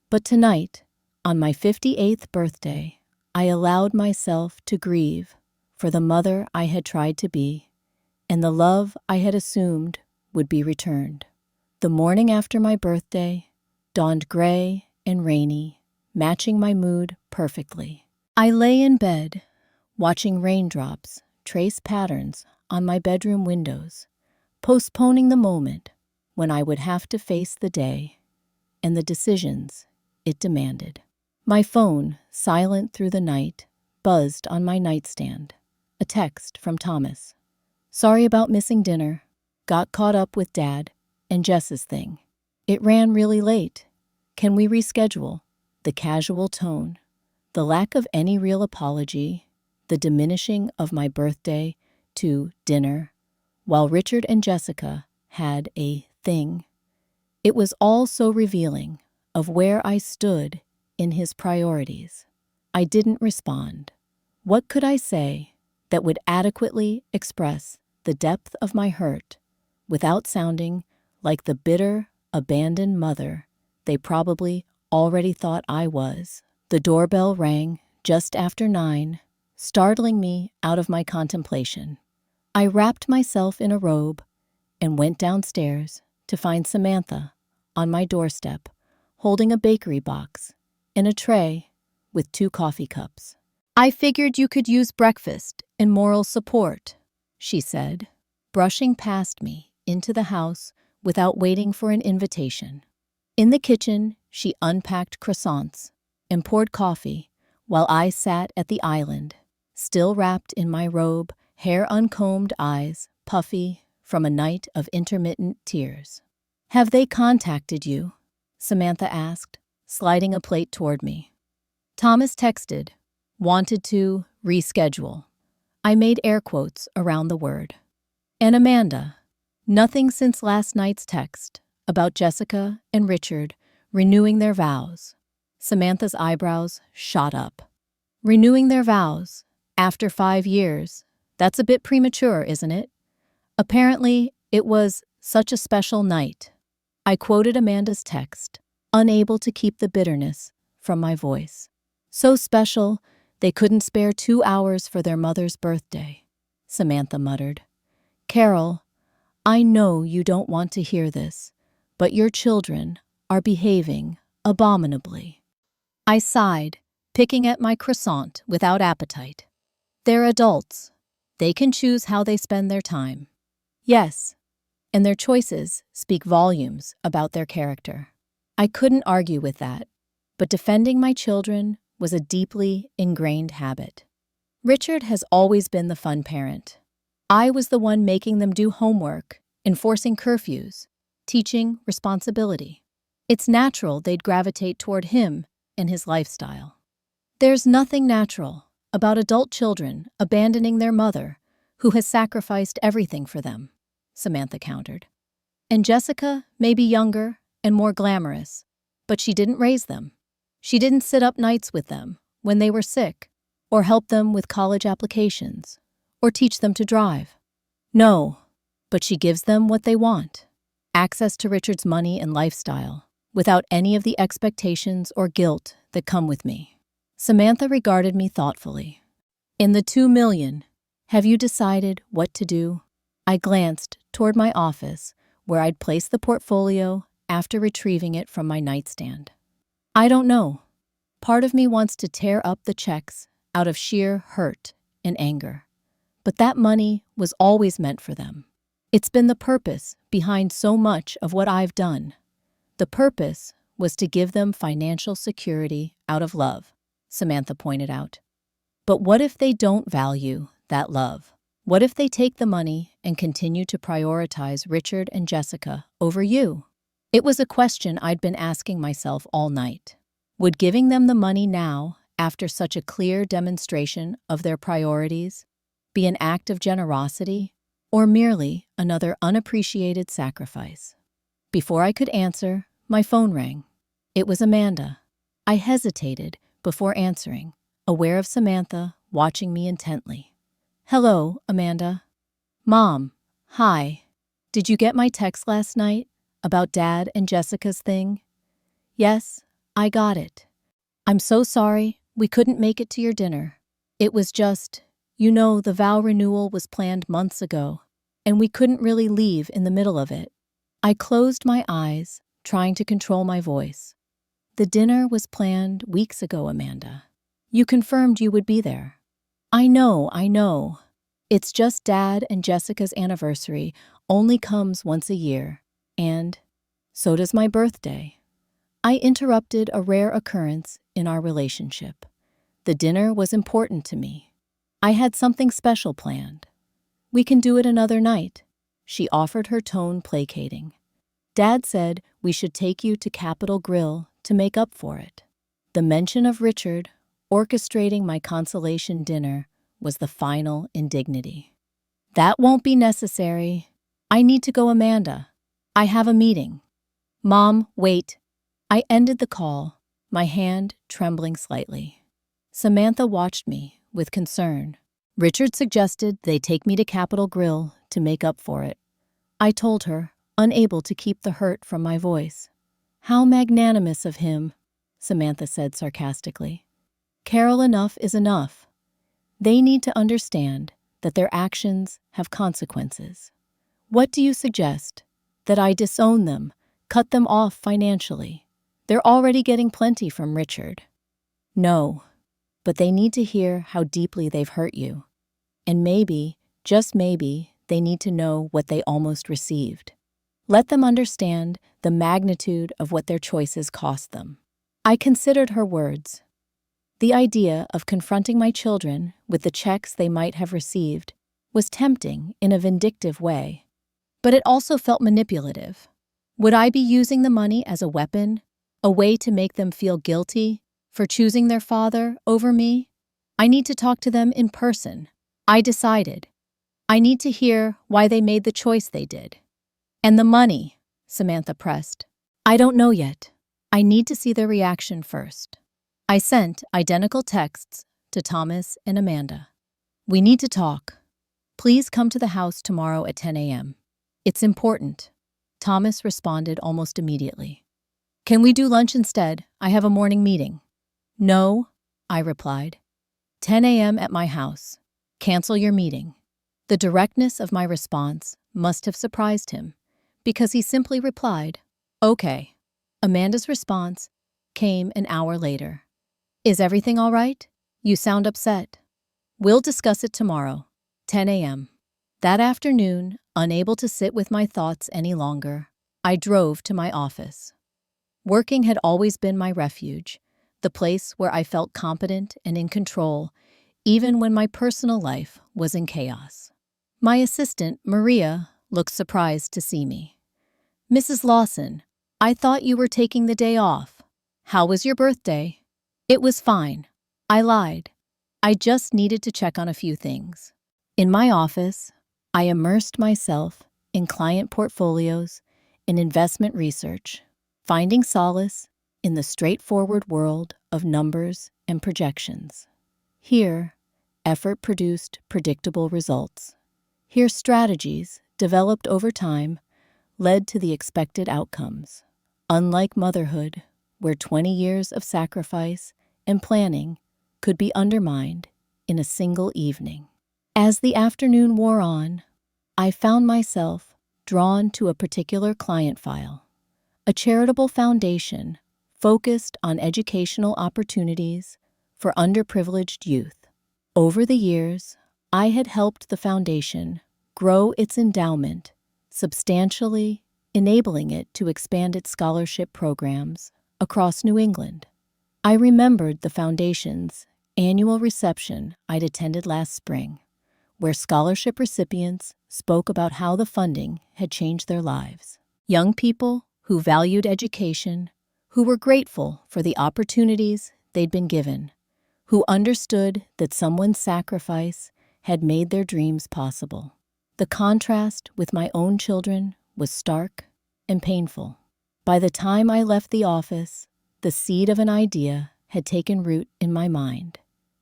S1: But tonight, on my 58th birthday, I allowed myself to grieve for the mother I had tried to be and the love I had assumed would be returned. The morning after my birthday dawned gray and rainy, matching my mood perfectly. I lay in bed, watching raindrops trace patterns on my bedroom windows, postponing the moment when I would have to face the day and the decisions it demanded. My phone, silent through the night, buzzed on my nightstand. A text from Thomas. Sorry about missing dinner. Got caught up with Dad and Jess's thing. It ran really late. Can we reschedule? The casual tone, the lack of any real apology, the diminishing of my birthday to dinner, while Richard and Jessica had a thing. It was all so revealing of where I stood in his priorities. I didn't respond. What could I say that would adequately express the depth of my hurt without sounding like the bitter, abandoned mother they probably already thought I was? The doorbell rang just after 9, startling me out of my contemplation. I wrapped myself in a robe and went downstairs to find Samantha on my doorstep, holding a bakery box and a tray with 2 coffee cups. I figured you could use breakfast and moral support, she said, brushing past me into the house without waiting for an invitation. In the kitchen, she unpacked croissants and poured coffee while I sat at the island, still wrapped in my robe, hair uncombed, eyes puffy from a night of intermittent tears. Have they contacted you? Samantha asked, sliding a plate toward me. Thomas texted, wanted to reschedule. I made air quotes around the word. And Amanda, nothing since last night's text about Jessica and Richard renewing their vows. Samantha's eyebrows shot up. Renewing their vows after 5 years, that's a bit premature, isn't it? Apparently, it was such a special night. I quoted Amanda's text, unable to keep the bitterness from my voice. So special, they couldn't spare 2 hours for their mother's birthday, Samantha muttered. Carol, I know you don't want to hear this, but your children are behaving abominably. I sighed, picking at my croissant without appetite. They're adults. They can choose how they spend their time. Yes, and their choices speak volumes about their character. I couldn't argue with that, but defending my children was a deeply ingrained habit. Richard has always been the fun parent. I was the one making them do homework, enforcing curfews, teaching responsibility. It's natural they'd gravitate toward him and his lifestyle. There's nothing natural about adult children abandoning their mother, who has sacrificed everything for them, Samantha countered. And Jessica may be younger and more glamorous, but she didn't raise them. She didn't sit up nights with them when they were sick, or help them with college applications, or teach them to drive. No, but she gives them what they want, access to Richard's money and lifestyle, without any of the expectations or guilt that come with me. Samantha regarded me thoughtfully. In the $2 million, have you decided what to do? I glanced toward my office, where I'd placed the portfolio after retrieving it from my nightstand. I don't know. Part of me wants to tear up the checks out of sheer hurt and anger. But that money was always meant for them. It's been the purpose behind so much of what I've done. The purpose was to give them financial security out of love, Samantha pointed out. But what if they don't value that love? What if they take the money and continue to prioritize Richard and Jessica over you? It was a question I'd been asking myself all night. Would giving them the money now, after such a clear demonstration of their priorities, be an act of generosity, or merely another unappreciated sacrifice? Before I could answer, my phone rang. It was Amanda. I hesitated before answering, aware of Samantha watching me intently. "Hello, Amanda." "Mom, hi. Did you get my text last night about Dad and Jessica's thing?" "Yes, I got it. I'm so sorry we couldn't make it to your dinner. It was just, the vow renewal was planned months ago, and we couldn't really leave in the middle of it." I closed my eyes, trying to control my voice. "The dinner was planned weeks ago, Amanda. You confirmed you would be there." I know. It's just Dad and Jessica's anniversary only comes once a year, and so does my birthday." I interrupted a rare occurrence in our relationship. The dinner was important to me. I had something special planned. "We can do it another night," she offered, her tone placating. "Dad said we should take you to Capitol Grill to make up for it." The mention of Richard orchestrating my consolation dinner was the final indignity. "That won't be necessary. I need to go, Amanda. I have a meeting." "Mom, wait." I ended the call, my hand trembling slightly. Samantha watched me with concern. "Richard suggested they take me to Capitol Grill to make up for it," I told her, unable to keep the hurt from my voice. "How magnanimous of him," Samantha said sarcastically. "Carol, enough is enough. They need to understand that their actions have consequences." "What do you suggest? That I disown them, cut them off financially? They're already getting plenty from Richard." "No, but they need to hear how deeply they've hurt you. And maybe, just maybe, they need to know what they almost received. Let them understand the magnitude of what their choices cost them." I considered her words. The idea of confronting my children with the checks they might have received was tempting in a vindictive way, but it also felt manipulative. Would I be using the money as a weapon, a way to make them feel guilty for choosing their father over me? I need to talk to them in person, I decided. I need to hear why they made the choice they did. "And the money," Samantha pressed. "I don't know yet. I need to see their reaction first." I sent identical texts to Thomas and Amanda. "We need to talk. Please come to the house tomorrow at 10 a.m. It's important." Thomas responded almost immediately. "Can we do lunch instead? I have a morning meeting." "No," I replied. 10 a.m. at my house. Cancel your meeting." The directness of my response must have surprised him, because he simply replied, "Okay." Amanda's response came an hour later. "Is everything all right? You sound upset." "We'll discuss it tomorrow, 10 a.m. That afternoon, unable to sit with my thoughts any longer, I drove to my office. Working had always been my refuge, the place where I felt competent and in control, even when my personal life was in chaos. My assistant, Maria, looked surprised to see me. "Mrs. Lawson, I thought you were taking the day off. How was your birthday?" "It was fine." I lied. I just needed to check on a few things. In my office, I immersed myself in client portfolios and investment research, finding solace in the straightforward world of numbers and projections. Here, effort produced predictable results. Here, strategies, developed over time, led to the expected outcomes. Unlike motherhood, where 20 years of sacrifice and planning could be undermined in a single evening. As the afternoon wore on, I found myself drawn to a particular client file, a charitable foundation focused on educational opportunities for underprivileged youth. Over the years, I had helped the foundation grow its endowment substantially, enabling it to expand its scholarship programs across New England. I remembered the foundation's annual reception I'd attended last spring, where scholarship recipients spoke about how the funding had changed their lives. Young people who valued education, who were grateful for the opportunities they'd been given, who understood that someone's sacrifice had made their dreams possible. The contrast with my own children was stark and painful. By the time I left the office, the seed of an idea had taken root in my mind.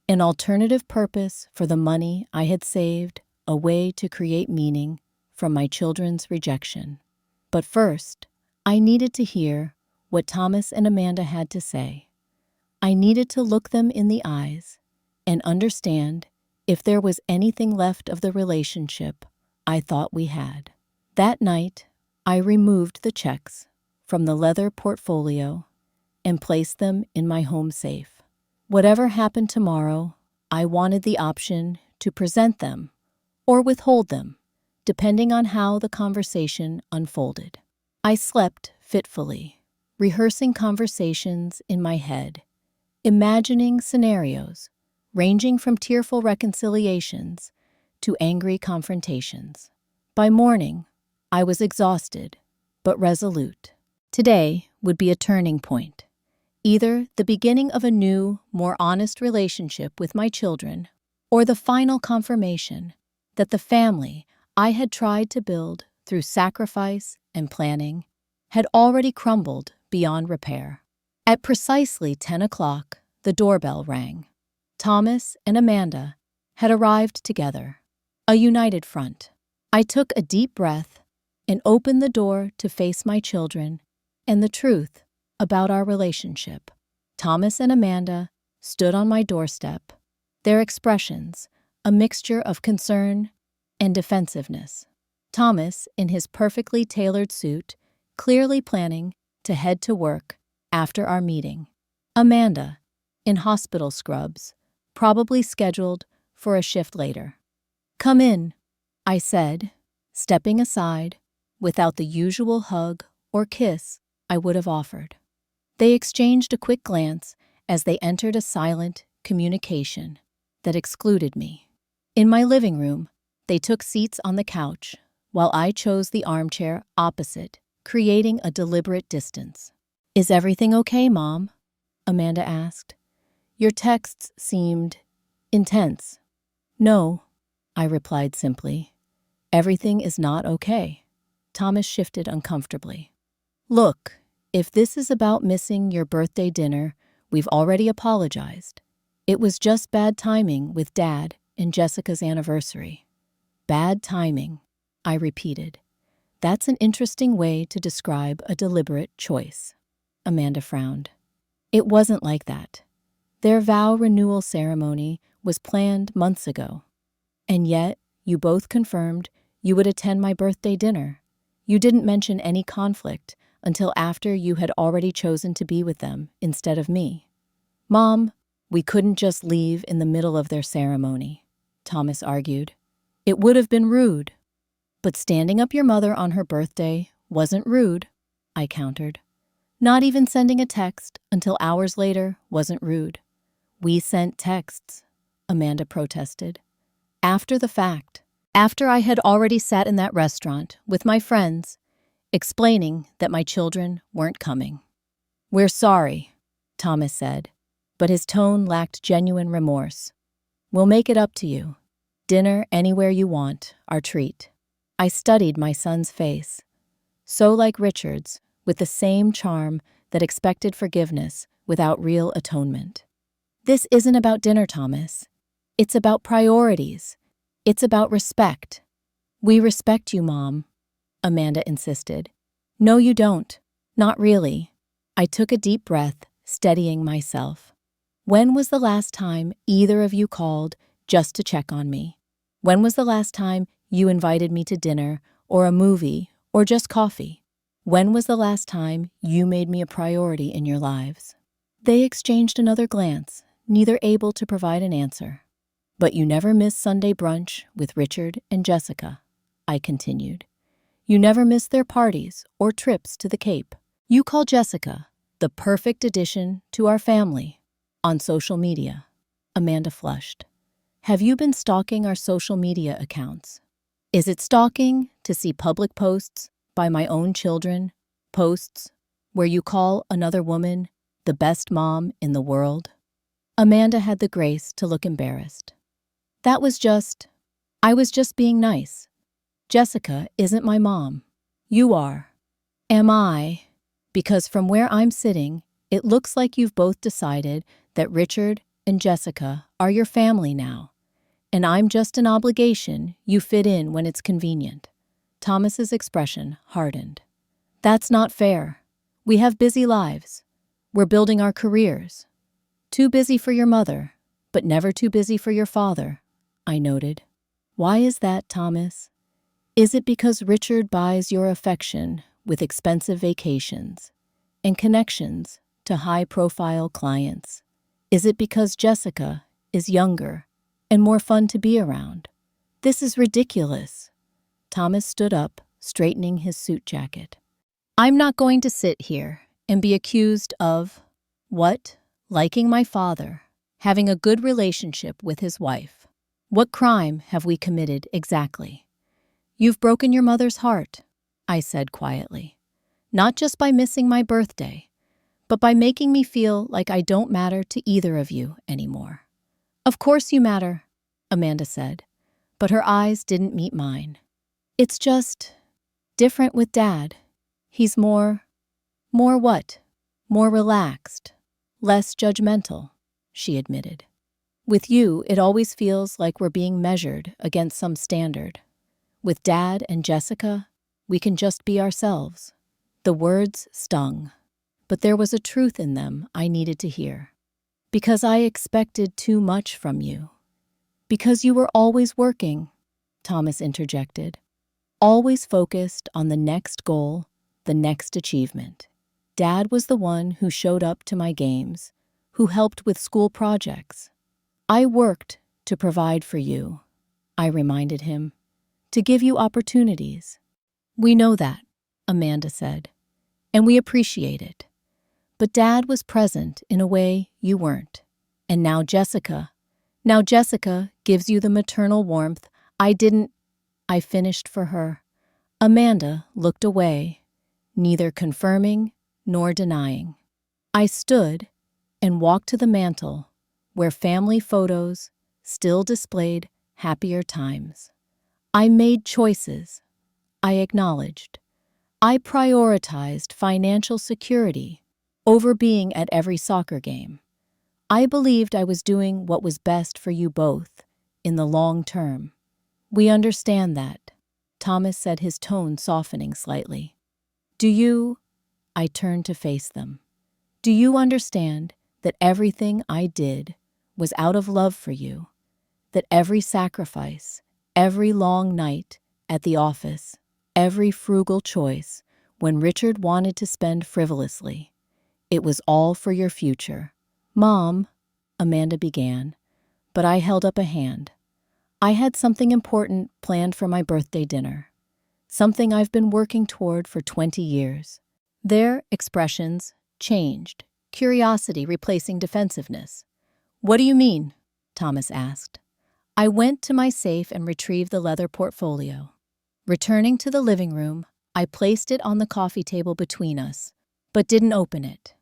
S1: An alternative purpose for the money I had saved, a way to create meaning from my children's rejection. But first, I needed to hear what Thomas and Amanda had to say. I needed to look them in the eyes and understand if there was anything left of the relationship I thought we had. That night, I removed the checks from the leather portfolio and placed them in my home safe. Whatever happened tomorrow, I wanted the option to present them or withhold them, depending on how the conversation unfolded. I slept fitfully, rehearsing conversations in my head, imagining scenarios ranging from tearful reconciliations to angry confrontations. By morning, I was exhausted, but resolute. Today would be a turning point, either the beginning of a new, more honest relationship with my children, or the final confirmation that the family I had tried to build through sacrifice and planning had already crumbled beyond repair. At precisely 10 o'clock, the doorbell rang. Thomas and Amanda had arrived together, a united front. I took a deep breath and opened the door to face my children and the truth about our relationship. Thomas and Amanda stood on my doorstep, their expressions a mixture of concern and defensiveness. Thomas, in his perfectly tailored suit, clearly planning to head to work after our meeting. Amanda, in hospital scrubs, probably scheduled for a shift later. "Come in," I said, stepping aside without the usual hug or kiss I would have offered. They exchanged a quick glance as they entered a silent communication that excluded me. In my living room, they took seats on the couch while I chose the armchair opposite, creating a deliberate distance. "Is everything okay, Mom?" Amanda asked. "Your texts seemed intense." "No," I replied simply. "Everything is not okay." Thomas shifted uncomfortably. "Look, if this is about missing your birthday dinner, we've already apologized. It was just bad timing with Dad and Jessica's anniversary." "Bad timing," I repeated. "That's an interesting way to describe a deliberate choice." Amanda frowned. "It wasn't like that. Their vow renewal ceremony was planned months ago. And yet, you both confirmed you would attend my birthday dinner. You didn't mention any conflict until after you had already chosen to be with them instead of me." "Mom, we couldn't just leave in the middle of their ceremony," Thomas argued. "It would have been rude." "But standing up your mother on her birthday wasn't rude," I countered. "Not even sending a text until hours later wasn't rude." "We sent texts," Amanda protested. "After the fact. After I had already sat in that restaurant with my friends, explaining that my children weren't coming." "We're sorry," Thomas said, but his tone lacked genuine remorse. "We'll make it up to you. Dinner anywhere you want, our treat." I studied my son's face, so like Richard's, with the same charm that expected forgiveness without real atonement. "This isn't about dinner, Thomas. It's about priorities. It's about respect." "We respect you, Mom," Amanda insisted. "No, you don't. Not really." I took a deep breath, steadying myself. "When was the last time either of you called just to check on me? When was the last time you invited me to dinner or a movie or just coffee? When was the last time you made me a priority in your lives?" They exchanged another glance, neither able to provide an answer. "But you never missed Sunday brunch with Richard and Jessica," I continued. "You never missed their parties or trips to the Cape. You call Jessica the perfect addition to our family on social media." Amanda flushed. "Have you been stalking our social media accounts? Is it stalking to see public posts by my own children, posts where you call another woman the best mom in the world?" Amanda had the grace to look embarrassed. "That was just I was just being nice. Jessica isn't my mom. You are. Am I? Because from where I'm sitting, it looks like you've both decided that Richard and Jessica are your family now, and I'm just an obligation you fit in when it's convenient. Thomas's expression hardened. That's not fair. We have busy lives. We're building our careers. Too busy for your mother, but never too busy for your father, I noted. Why is that, Thomas? Is it because Richard buys your affection with expensive vacations and connections to high-profile clients? Is it because Jessica is younger and more fun to be around? This is ridiculous. Thomas stood up, straightening his suit jacket. I'm not going to sit here and be accused of, what? Liking my father, having a good relationship with his wife. What crime have we committed exactly? You've broken your mother's heart, I said quietly. Not just by missing my birthday, but by making me feel like I don't matter to either of you anymore. Of course you matter, Amanda said, but her eyes didn't meet mine. It's just different with Dad. He's more what? More relaxed, less judgmental, she admitted. With you, it always feels like we're being measured against some standard. With Dad and Jessica, we can just be ourselves. The words stung, but there was a truth in them I needed to hear. Because I expected too much from you. Because you were always working, Thomas interjected. Always focused on the next goal, the next achievement. Dad was the one who showed up to my games, who helped with school projects. I worked to provide for you, I reminded him, to give you opportunities. We know that, Amanda said, and we appreciate it. But Dad was present in a way you weren't. And now Jessica gives you the maternal warmth I finished for her. Amanda looked away, neither confirming nor denying. I stood and walked to the mantel, where family photos still displayed happier times. I made choices, I acknowledged. I prioritized financial security over being at every soccer game. I believed I was doing what was best for you both in the long term. We understand that, Thomas said, his tone softening slightly. I turned to face them. Do you understand that everything I did was out of love for you? That every sacrifice, every long night at the office, every frugal choice when Richard wanted to spend frivolously, it was all for your future? Mom, Amanda began, but I held up a hand. I had something important planned for my birthday dinner, something I've been working toward for 20 years. Their expressions changed, curiosity replacing defensiveness. What do you mean? Thomas asked. I went to my safe and retrieved the leather portfolio. Returning to the living room, I placed it on the coffee table between us, but didn't open it.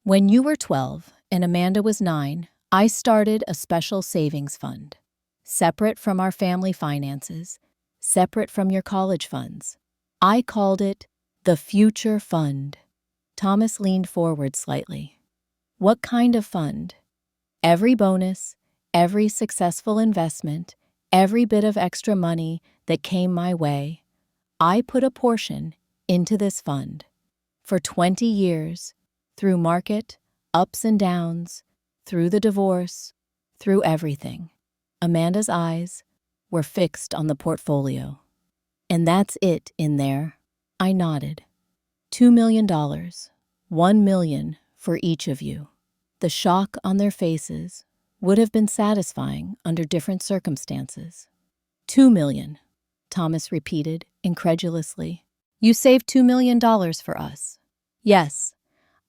S1: When you were 12 and Amanda was 9, I started a special savings fund, separate from our family finances, separate from your college funds. I called it the Future Fund. Thomas leaned forward slightly. What kind of fund? Every bonus, every successful investment, every bit of extra money that came my way, I put a portion into this fund. For 20 years, through market, ups and downs, through the divorce, through everything. Amanda's eyes were fixed on the portfolio. And that's it in there. I nodded. $2 million, $1 million for each of you. The shock on their faces would have been satisfying under different circumstances. $2 million, Thomas repeated incredulously. You saved $2 million for us. Yes,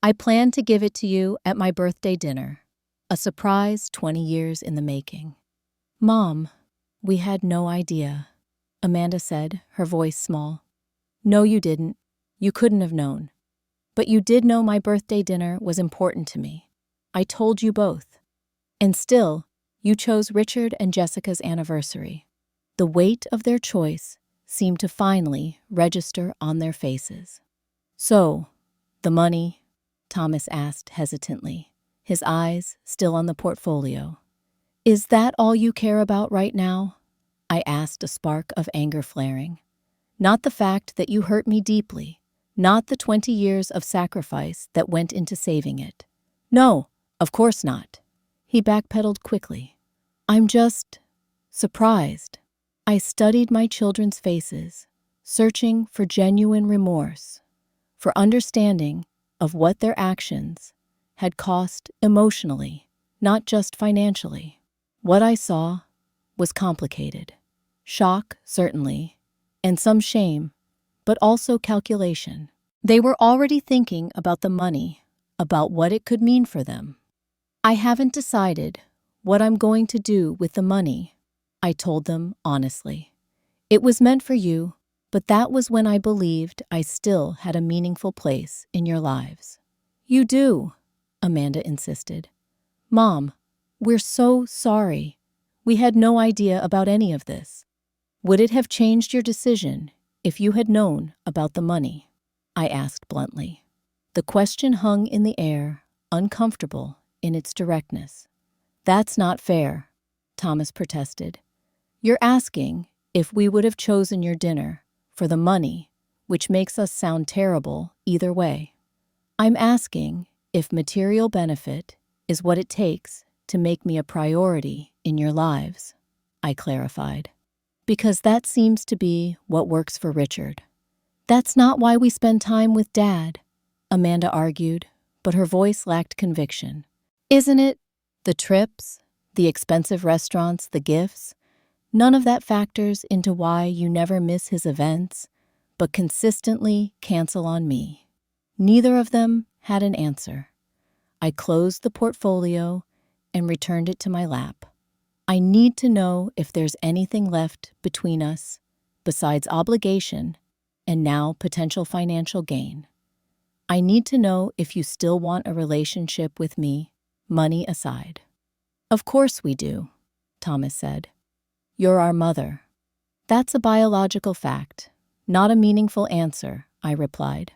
S1: I planned to give it to you at my birthday dinner, a surprise 20 years in the making. Mom, we had no idea, Amanda said, her voice small. No, you didn't. You couldn't have known. But you did know my birthday dinner was important to me. I told you both. And still, you chose Richard and Jessica's anniversary. The weight of their choice seemed to finally register on their faces. "So, the money?" Thomas asked hesitantly, his eyes still on the portfolio. "Is that all you care about right now?" I asked, a spark of anger flaring. "Not the fact that you hurt me deeply, not the 20 years of sacrifice that went into saving it. No, of course not." He backpedaled quickly. "I'm just surprised." I studied my children's faces, searching for genuine remorse, for understanding of what their actions had cost emotionally, not just financially. What I saw was complicated. Shock, certainly, and some shame, but also calculation. They were already thinking about the money, about what it could mean for them. "I haven't decided what I'm going to do with the money," I told them honestly. "It was meant for you, but that was when I believed I still had a meaningful place in your lives." "You do," Amanda insisted. "Mom, we're so sorry. We had no idea about any of this." "Would it have changed your decision if you had known about the money?" I asked bluntly. The question hung in the air, uncomfortable in its directness. "That's not fair," Thomas protested. "You're asking if we would have chosen your dinner for the money, which makes us sound terrible either way. I'm asking if material benefit is what it takes to make me a priority in your lives," I clarified. "Because that seems to be what works for Richard." "That's not why we spend time with Dad," Amanda argued, but her voice lacked conviction. "Isn't it? The trips, the expensive restaurants, the gifts, none of that factors into why you never miss his events, but consistently cancel on me." Neither of them had an answer. I closed the portfolio and returned it to my lap. "I need to know if there's anything left between us besides obligation and now potential financial gain. I need to know if you still want a relationship with me, money aside." "Of course we do," Thomas said. "You're our mother." "That's a biological fact, not a meaningful answer," I replied.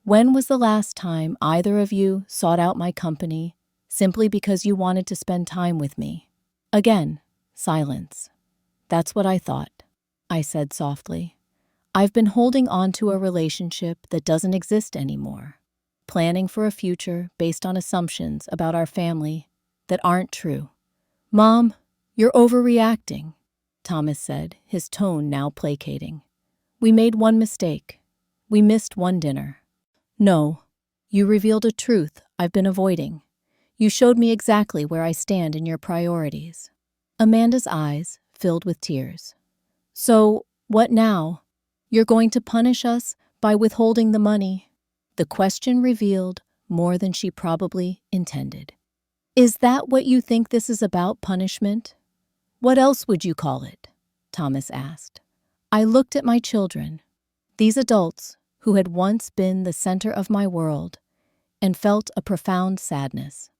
S1: "When was the last time either of you sought out my company simply because you wanted to spend time with me?" Again, silence. "That's what I thought," I said softly. "I've been holding on to a relationship that doesn't exist anymore, planning for a future based on assumptions about our family that aren't true." "Mom, you're overreacting," Thomas said, his tone now placating. "We made one mistake. We missed one dinner." "No, you revealed a truth I've been avoiding. You showed me exactly where I stand in your priorities." Amanda's eyes filled with tears. "So, what now? You're going to punish us by withholding the money?" The question revealed more than she probably intended. "Is that what you think this is about, punishment?" "What else would you call it?" Thomas asked. I looked at my children, these adults who had once been the center of my world, and felt a profound sadness.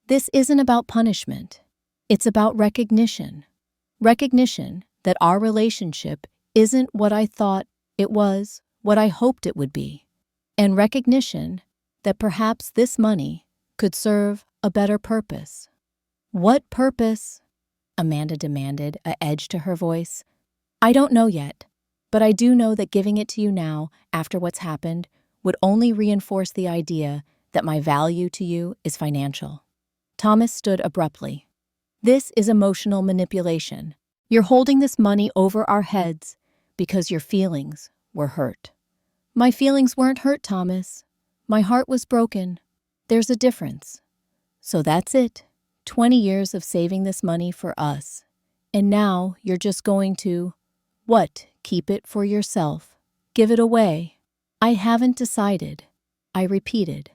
S1: This isn't about punishment. It's about recognition. Recognition that our relationship isn't what I thought it was, what I hoped it would be. And recognition that perhaps this money could serve a better purpose. "What purpose?" Amanda demanded, an edge to her voice. "I don't know yet, but I do know that giving it to you now, after what's happened, would only reinforce the idea that my value to you is financial." Thomas stood abruptly. "This is emotional manipulation. You're holding this money over our heads because your feelings were hurt." "My feelings weren't hurt, Thomas. My heart was broken. There's a difference." "So that's it. 20 years of saving this money for us. And now you're just going to, what, keep it for yourself? Give it away?" "I haven't decided," I repeated.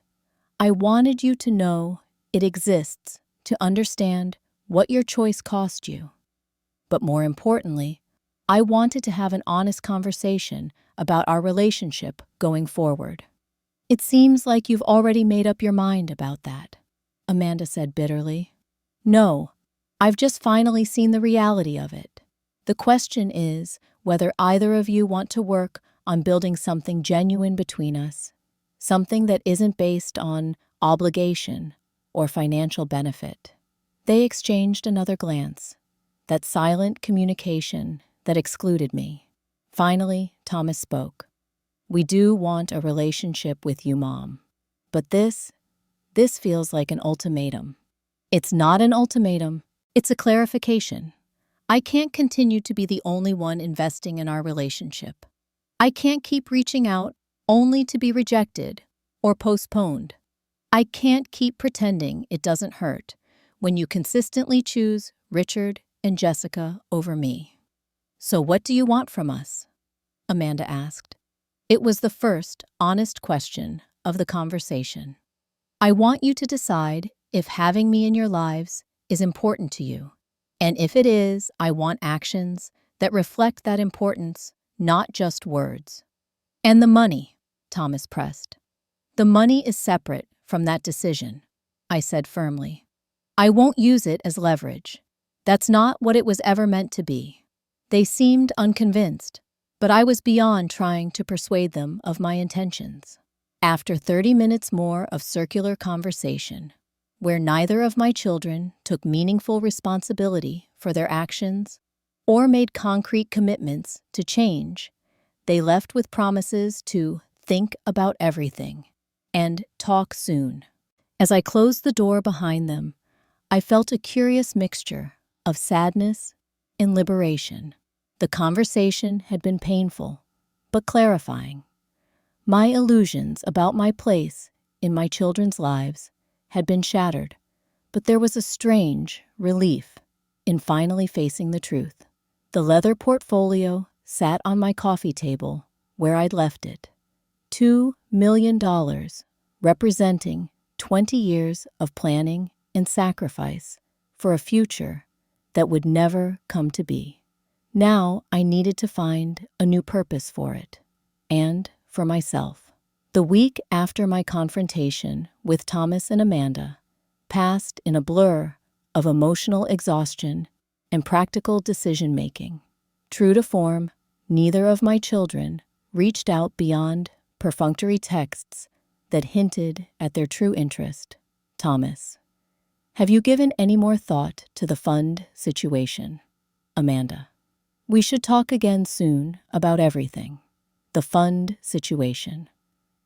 S1: "I wanted you to know it exists, to understand what your choice cost you. But more importantly, I wanted to have an honest conversation about our relationship going forward." "It seems like you've already made up your mind about that," Amanda said bitterly. "No, I've just finally seen the reality of it. The question is whether either of you want to work on building something genuine between us, something that isn't based on obligation or financial benefit. They exchanged another glance, that silent communication that excluded me. Finally, Thomas spoke. We do want a relationship with you, Mom. But this feels like an ultimatum. It's not an ultimatum, it's a clarification. I can't continue to be the only one investing in our relationship. I can't keep reaching out only to be rejected or postponed. I can't keep pretending it doesn't hurt when you consistently choose Richard and Jessica over me. So what do you want from us? Amanda asked. It was the first honest question of the conversation. I want you to decide if having me in your lives is important to you. And if it is, I want actions that reflect that importance, not just words. And the money, Thomas pressed. The money is separate from that decision, I said firmly. I won't use it as leverage. That's not what it was ever meant to be. They seemed unconvinced, but I was beyond trying to persuade them of my intentions. After 30 minutes more of circular conversation, where neither of my children took meaningful responsibility for their actions or made concrete commitments to change, they left with promises to think about everything and talk soon. As I closed the door behind them, I felt a curious mixture of sadness and liberation. The conversation had been painful, but clarifying. My illusions about my place in my children's lives had been shattered, but there was a strange relief in finally facing the truth. The leather portfolio sat on my coffee table where I'd left it. $2 million, representing 20 years of planning and sacrifice for a future that would never come to be. Now I needed to find a new purpose for it, and for myself. The week after my confrontation with Thomas and Amanda passed in a blur of emotional exhaustion and practical decision-making. True to form, neither of my children reached out beyond perfunctory texts that hinted at their true interest. Thomas, have you given any more thought to the fund situation? Amanda, we should talk again soon about everything. The fund situation.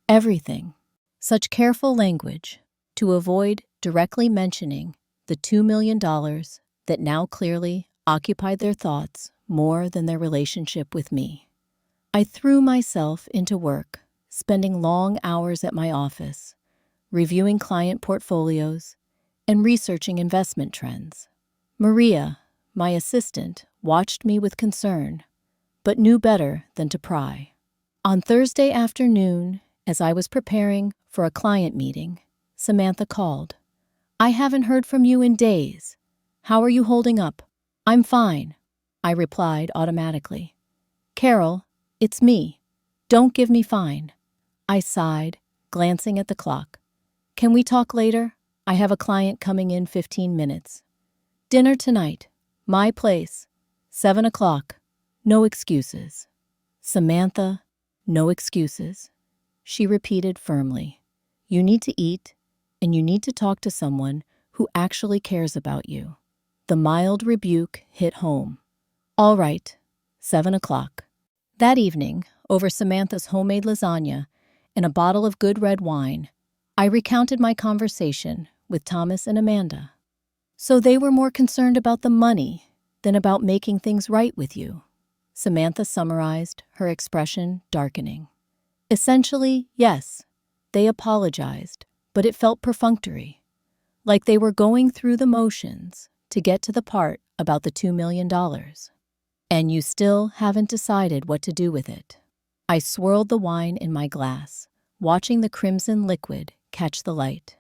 S1: Everything. Such careful language to avoid directly mentioning the $2 million that now clearly occupied their thoughts more than their relationship with me. I threw myself into work, spending long hours at my office, reviewing client portfolios, and researching investment trends. Maria, my assistant, watched me with concern, but knew better than to pry. On Thursday afternoon, as I was preparing for a client meeting, Samantha called. I haven't heard from you in days. How are you holding up? I'm fine, I replied automatically. Carol, it's me. Don't give me fine. I sighed, glancing at the clock. Can we talk later? I have a client coming in 15 minutes. Dinner tonight. My place. 7 o'clock. No excuses. Samantha, no excuses. She repeated firmly. You need to eat, and you need to talk to someone who actually cares about you. The mild rebuke hit home. All right, 7 o'clock. That evening, over Samantha's homemade lasagna and a bottle of good red wine, I recounted my conversation with Thomas and Amanda. So they were more concerned about the money than about making things right with you. Samantha summarized, her expression darkening. Essentially, yes, they apologized, but it felt perfunctory, like they were going through the motions to get to the part about the $2 million. And you still haven't decided what to do with it. I swirled the wine in my glass, watching the crimson liquid catch the light.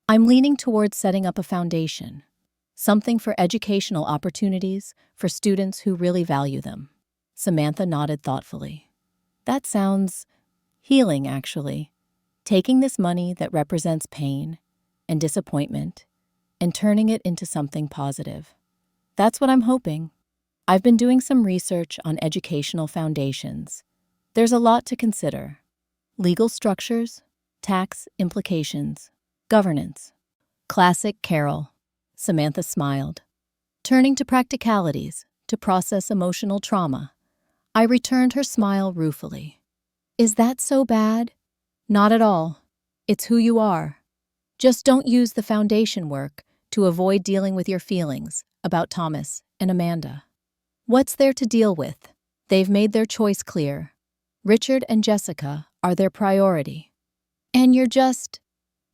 S1: I'm leaning towards setting up a foundation, something for educational opportunities for students who really value them. Samantha nodded thoughtfully. That sounds healing, actually. Taking this money that represents pain and disappointment and turning it into something positive. That's what I'm hoping. I've been doing some research on educational foundations. There's a lot to consider: legal structures, tax implications, governance. Classic Carol. Samantha smiled. Turning to practicalities to process emotional trauma, I returned her smile ruefully. Is that so bad? Not at all. It's who you are. Just don't use the foundation work to avoid dealing with your feelings about Thomas and Amanda. What's there to deal with? They've made their choice clear. Richard and Jessica are their priority. And you're just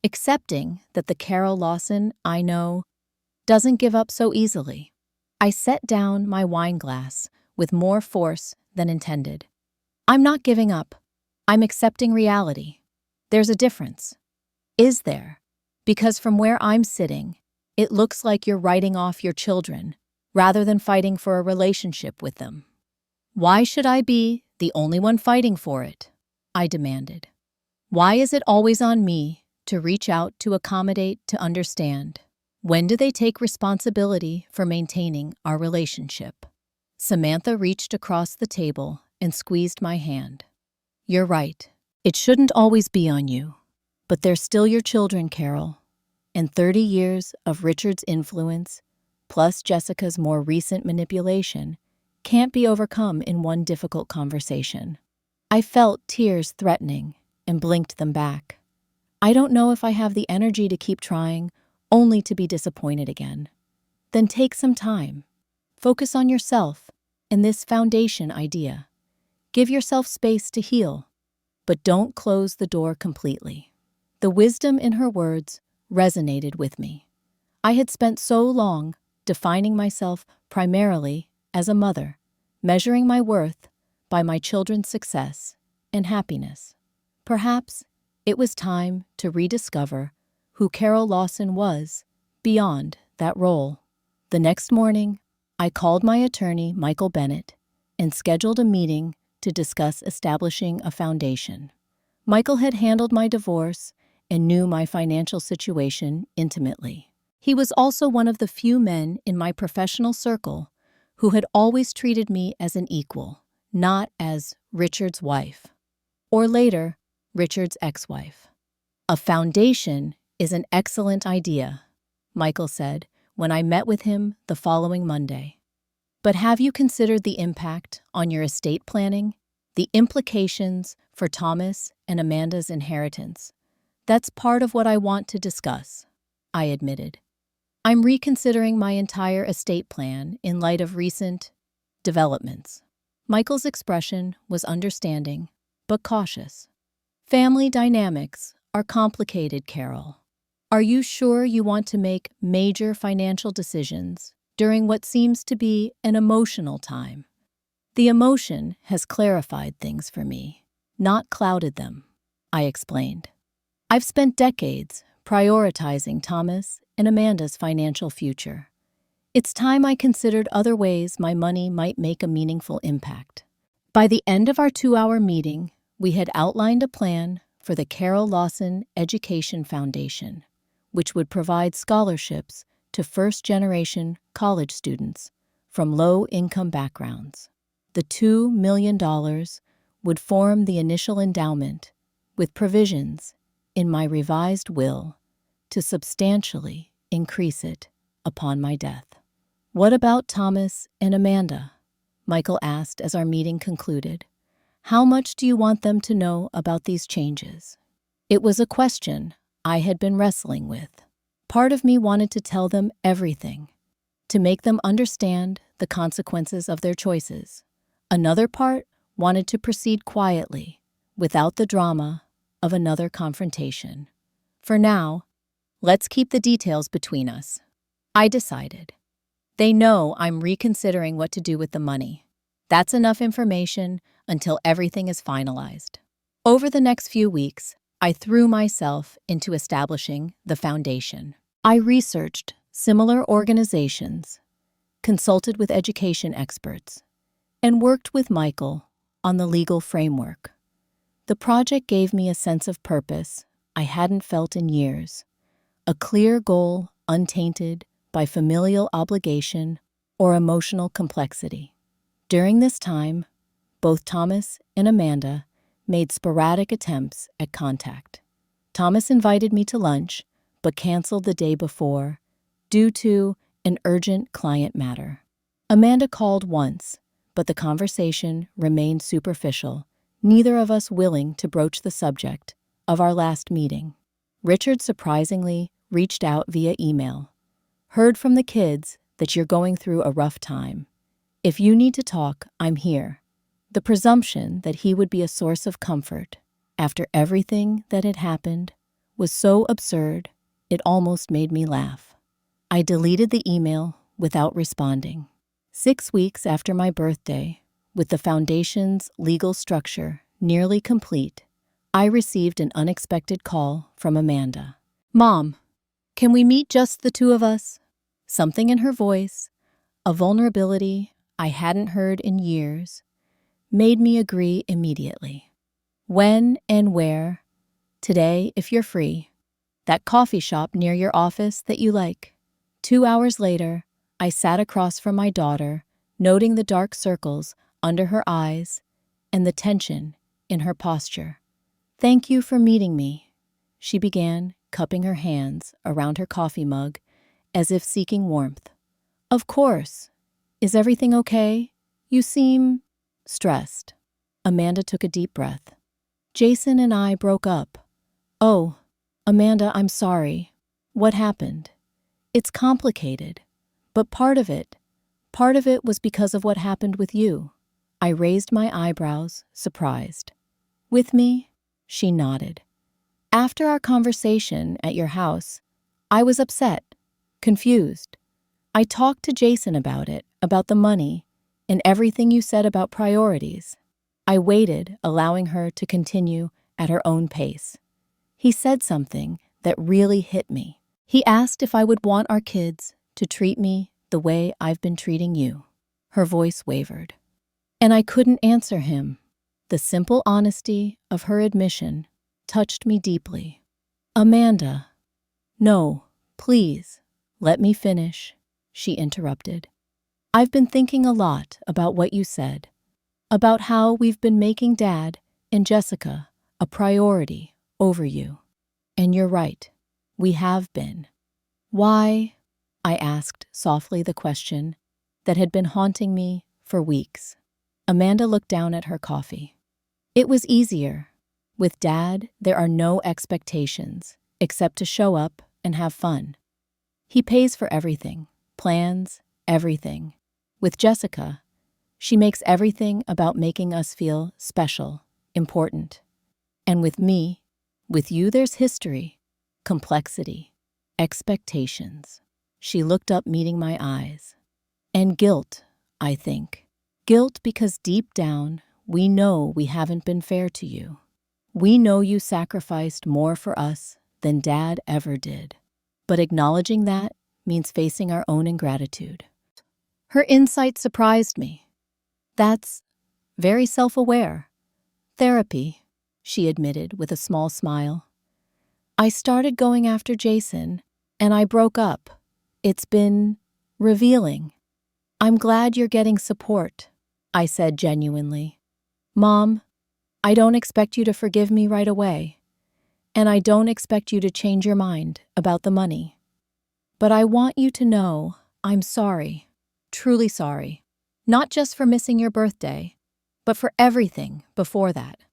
S1: accepting that the Carol Lawson I know doesn't give up so easily. I set down my wine glass with more force than intended. I'm not giving up. I'm accepting reality. There's a difference. Is there? Because from where I'm sitting, it looks like you're writing off your children rather than fighting for a relationship with them. Why should I be the only one fighting for it? I demanded. Why is it always on me to reach out, to accommodate, to understand? When do they take responsibility for maintaining our relationship? Samantha reached across the table and squeezed my hand. You're right. It shouldn't always be on you. But they're still your children, Carol. And 30 years of Richard's influence, plus Jessica's more recent manipulation, can't be overcome in one difficult conversation. I felt tears threatening and blinked them back. I don't know if I have the energy to keep trying, only to be disappointed again. Then take some time. Focus on yourself and this foundation idea. Give yourself space to heal, but don't close the door completely. The wisdom in her words resonated with me. I had spent so long defining myself primarily as a mother, measuring my worth by my children's success and happiness. Perhaps it was time to rediscover who Carol Lawson was beyond that role. The next morning, I called my attorney, Michael Bennett, and scheduled a meeting to discuss establishing a foundation. Michael had handled my divorce and knew my financial situation intimately. He was also one of the few men in my professional circle who had always treated me as an equal, not as Richard's wife, or later, Richard's ex-wife. A foundation is an excellent idea, Michael said when I met with him the following Monday. But have you considered the impact on your estate planning, the implications for Thomas and Amanda's inheritance? That's part of what I want to discuss, I admitted. I'm reconsidering my entire estate plan in light of recent developments. Michael's expression was understanding, but cautious. Family dynamics are complicated, Carol. Are you sure you want to make major financial decisions during what seems to be an emotional time? The emotion has clarified things for me, not clouded them, I explained. I've spent decades prioritizing Thomas and Amanda's financial future. It's time I considered other ways my money might make a meaningful impact. By the end of our 2-hour meeting, we had outlined a plan for the Carol Lawson Education Foundation, which would provide scholarships to first-generation college students from low-income backgrounds. The $2 million would form the initial endowment, with provisions in my revised will to substantially increase it upon my death. What about Thomas and Amanda? Michael asked as our meeting concluded. How much do you want them to know about these changes? It was a question I had been wrestling with. Part of me wanted to tell them everything, to make them understand the consequences of their choices. Another part wanted to proceed quietly, without the drama of another confrontation. For now, let's keep the details between us, I decided. They know I'm reconsidering what to do with the money. That's enough information until everything is finalized. Over the next few weeks, I threw myself into establishing the foundation. I researched similar organizations, consulted with education experts, and worked with Michael on the legal framework. The project gave me a sense of purpose I hadn't felt in years, a clear goal untainted by familial obligation or emotional complexity. During this time, both Thomas and Amanda made sporadic attempts at contact. Thomas invited me to lunch, but canceled the day before due to an urgent client matter. Amanda called once, but the conversation remained superficial, neither of us willing to broach the subject of our last meeting. Richard surprisingly reached out via email. Heard from the kids that you're going through a rough time. If you need to talk, I'm here. The presumption that he would be a source of comfort after everything that had happened was so absurd, it almost made me laugh. I deleted the email without responding. 6 weeks after my birthday, with the foundation's legal structure nearly complete, I received an unexpected call from Amanda. "Mom, can we meet just the two of us?" Something in her voice, a vulnerability I hadn't heard in years, made me agree immediately. "When and where?" "Today, if you're free. That coffee shop near your office that you like." 2 hours later, I sat across from my daughter, noting the dark circles under her eyes and the tension in her posture. "Thank you for meeting me," she began, cupping her hands around her coffee mug as if seeking warmth. "Of course. Is everything okay? You seem stressed." Amanda took a deep breath. "Jason and I broke up." "Oh, Amanda, I'm sorry. What happened?" "It's complicated, but part of it was because of what happened with you." I raised my eyebrows, surprised. "With me?" She nodded. "After our conversation at your house, I was upset, confused. I talked to Jason about it, about the money, and everything you said about priorities." I waited, allowing her to continue at her own pace. "He said something that really hit me. He asked if I would want our kids to treat me the way I've been treating you." Her voice wavered. And I couldn't answer him. The simple honesty of her admission touched me deeply. "Amanda." "No, please, let me finish," she interrupted. "I've been thinking a lot about what you said, about how we've been making Dad and Jessica a priority over you. And you're right, we have been." "Why?" I asked softly the question that had been haunting me for weeks. Amanda looked down at her coffee. "It was easier. With Dad, there are no expectations except to show up and have fun. He pays for everything, plans, everything. With Jessica, she makes everything about making us feel special, important. And with me, with you there's history, complexity, expectations." She looked up, meeting my eyes. "And guilt, I think. Guilt because deep down, we know we haven't been fair to you. We know you sacrificed more for us than Dad ever did. But acknowledging that means facing our own ingratitude." Her insight surprised me. "That's very self-aware. Therapy," she admitted with a small smile. "I started going after Jason, and I broke up. It's been revealing." "I'm glad you're getting support," I said genuinely. "Mom, I don't expect you to forgive me right away, and I don't expect you to change your mind about the money. But I want you to know I'm sorry, truly sorry, not just for missing your birthday, but for everything before that.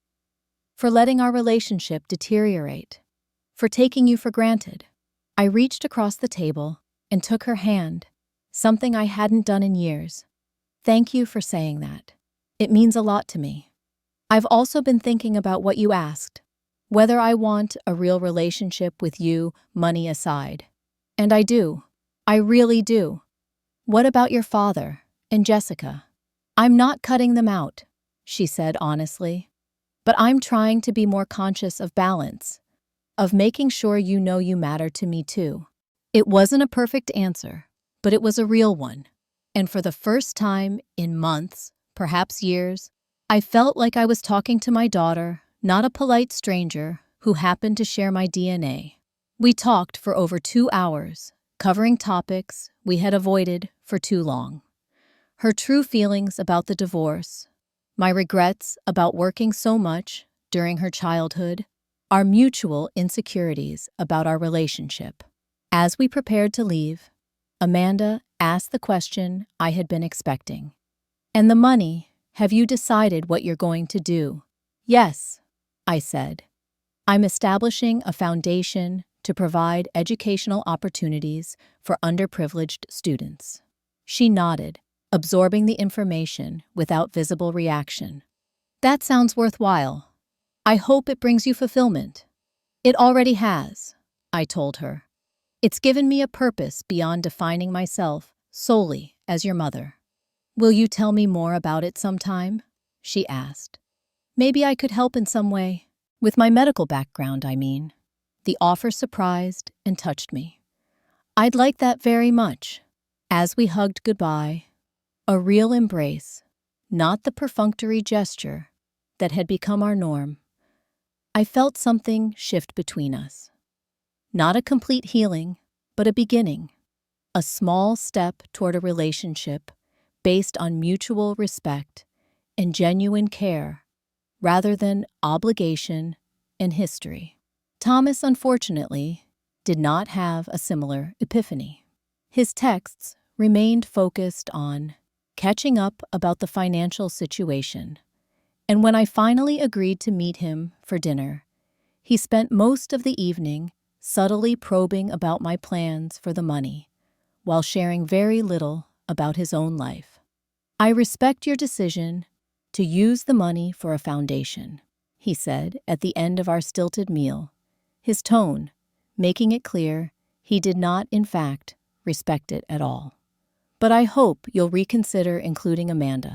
S1: For letting our relationship deteriorate, for taking you for granted." I reached across the table and took her hand, something I hadn't done in years. "Thank you for saying that. It means a lot to me. I've also been thinking about what you asked, whether I want a real relationship with you, money aside. And I do. I really do. What about your father and Jessica?" "I'm not cutting them out," she said honestly. "But I'm trying to be more conscious of balance, of making sure you know you matter to me too." It wasn't a perfect answer, but it was a real one. And for the first time in months, perhaps years, I felt like I was talking to my daughter, not a polite stranger who happened to share my DNA. We talked for over 2 hours, covering topics we had avoided for too long. her true feelings about the divorce, my regrets about working so much during her childhood, our mutual insecurities about our relationship. As we prepared to leave, Amanda asked the question I had been expecting. "And the money, have you decided what you're going to do?" "Yes," I said. "I'm establishing a foundation to provide educational opportunities for underprivileged students." She nodded, absorbing the information without visible reaction. "That sounds worthwhile. I hope it brings you fulfillment." "It already has," I told her. "It's given me a purpose beyond defining myself solely as your mother." "Will you tell me more about it sometime?" she asked. "Maybe I could help in some way. With my medical background, I mean." The offer surprised and touched me. "I'd like that very much." As we hugged goodbye, a real embrace, not the perfunctory gesture that had become our norm, I felt something shift between us. Not a complete healing, but a beginning. A small step toward a relationship based on mutual respect and genuine care, rather than obligation and history. Thomas, unfortunately, did not have a similar epiphany. His texts remained focused on catching up about the financial situation, and when I finally agreed to meet him for dinner, he spent most of the evening subtly probing about my plans for the money, while sharing very little about his own life. "I respect your decision to use the money for a foundation," he said at the end of our stilted meal, his tone making it clear he did not, in fact, respect it at all. "But I hope you'll reconsider including Amanda."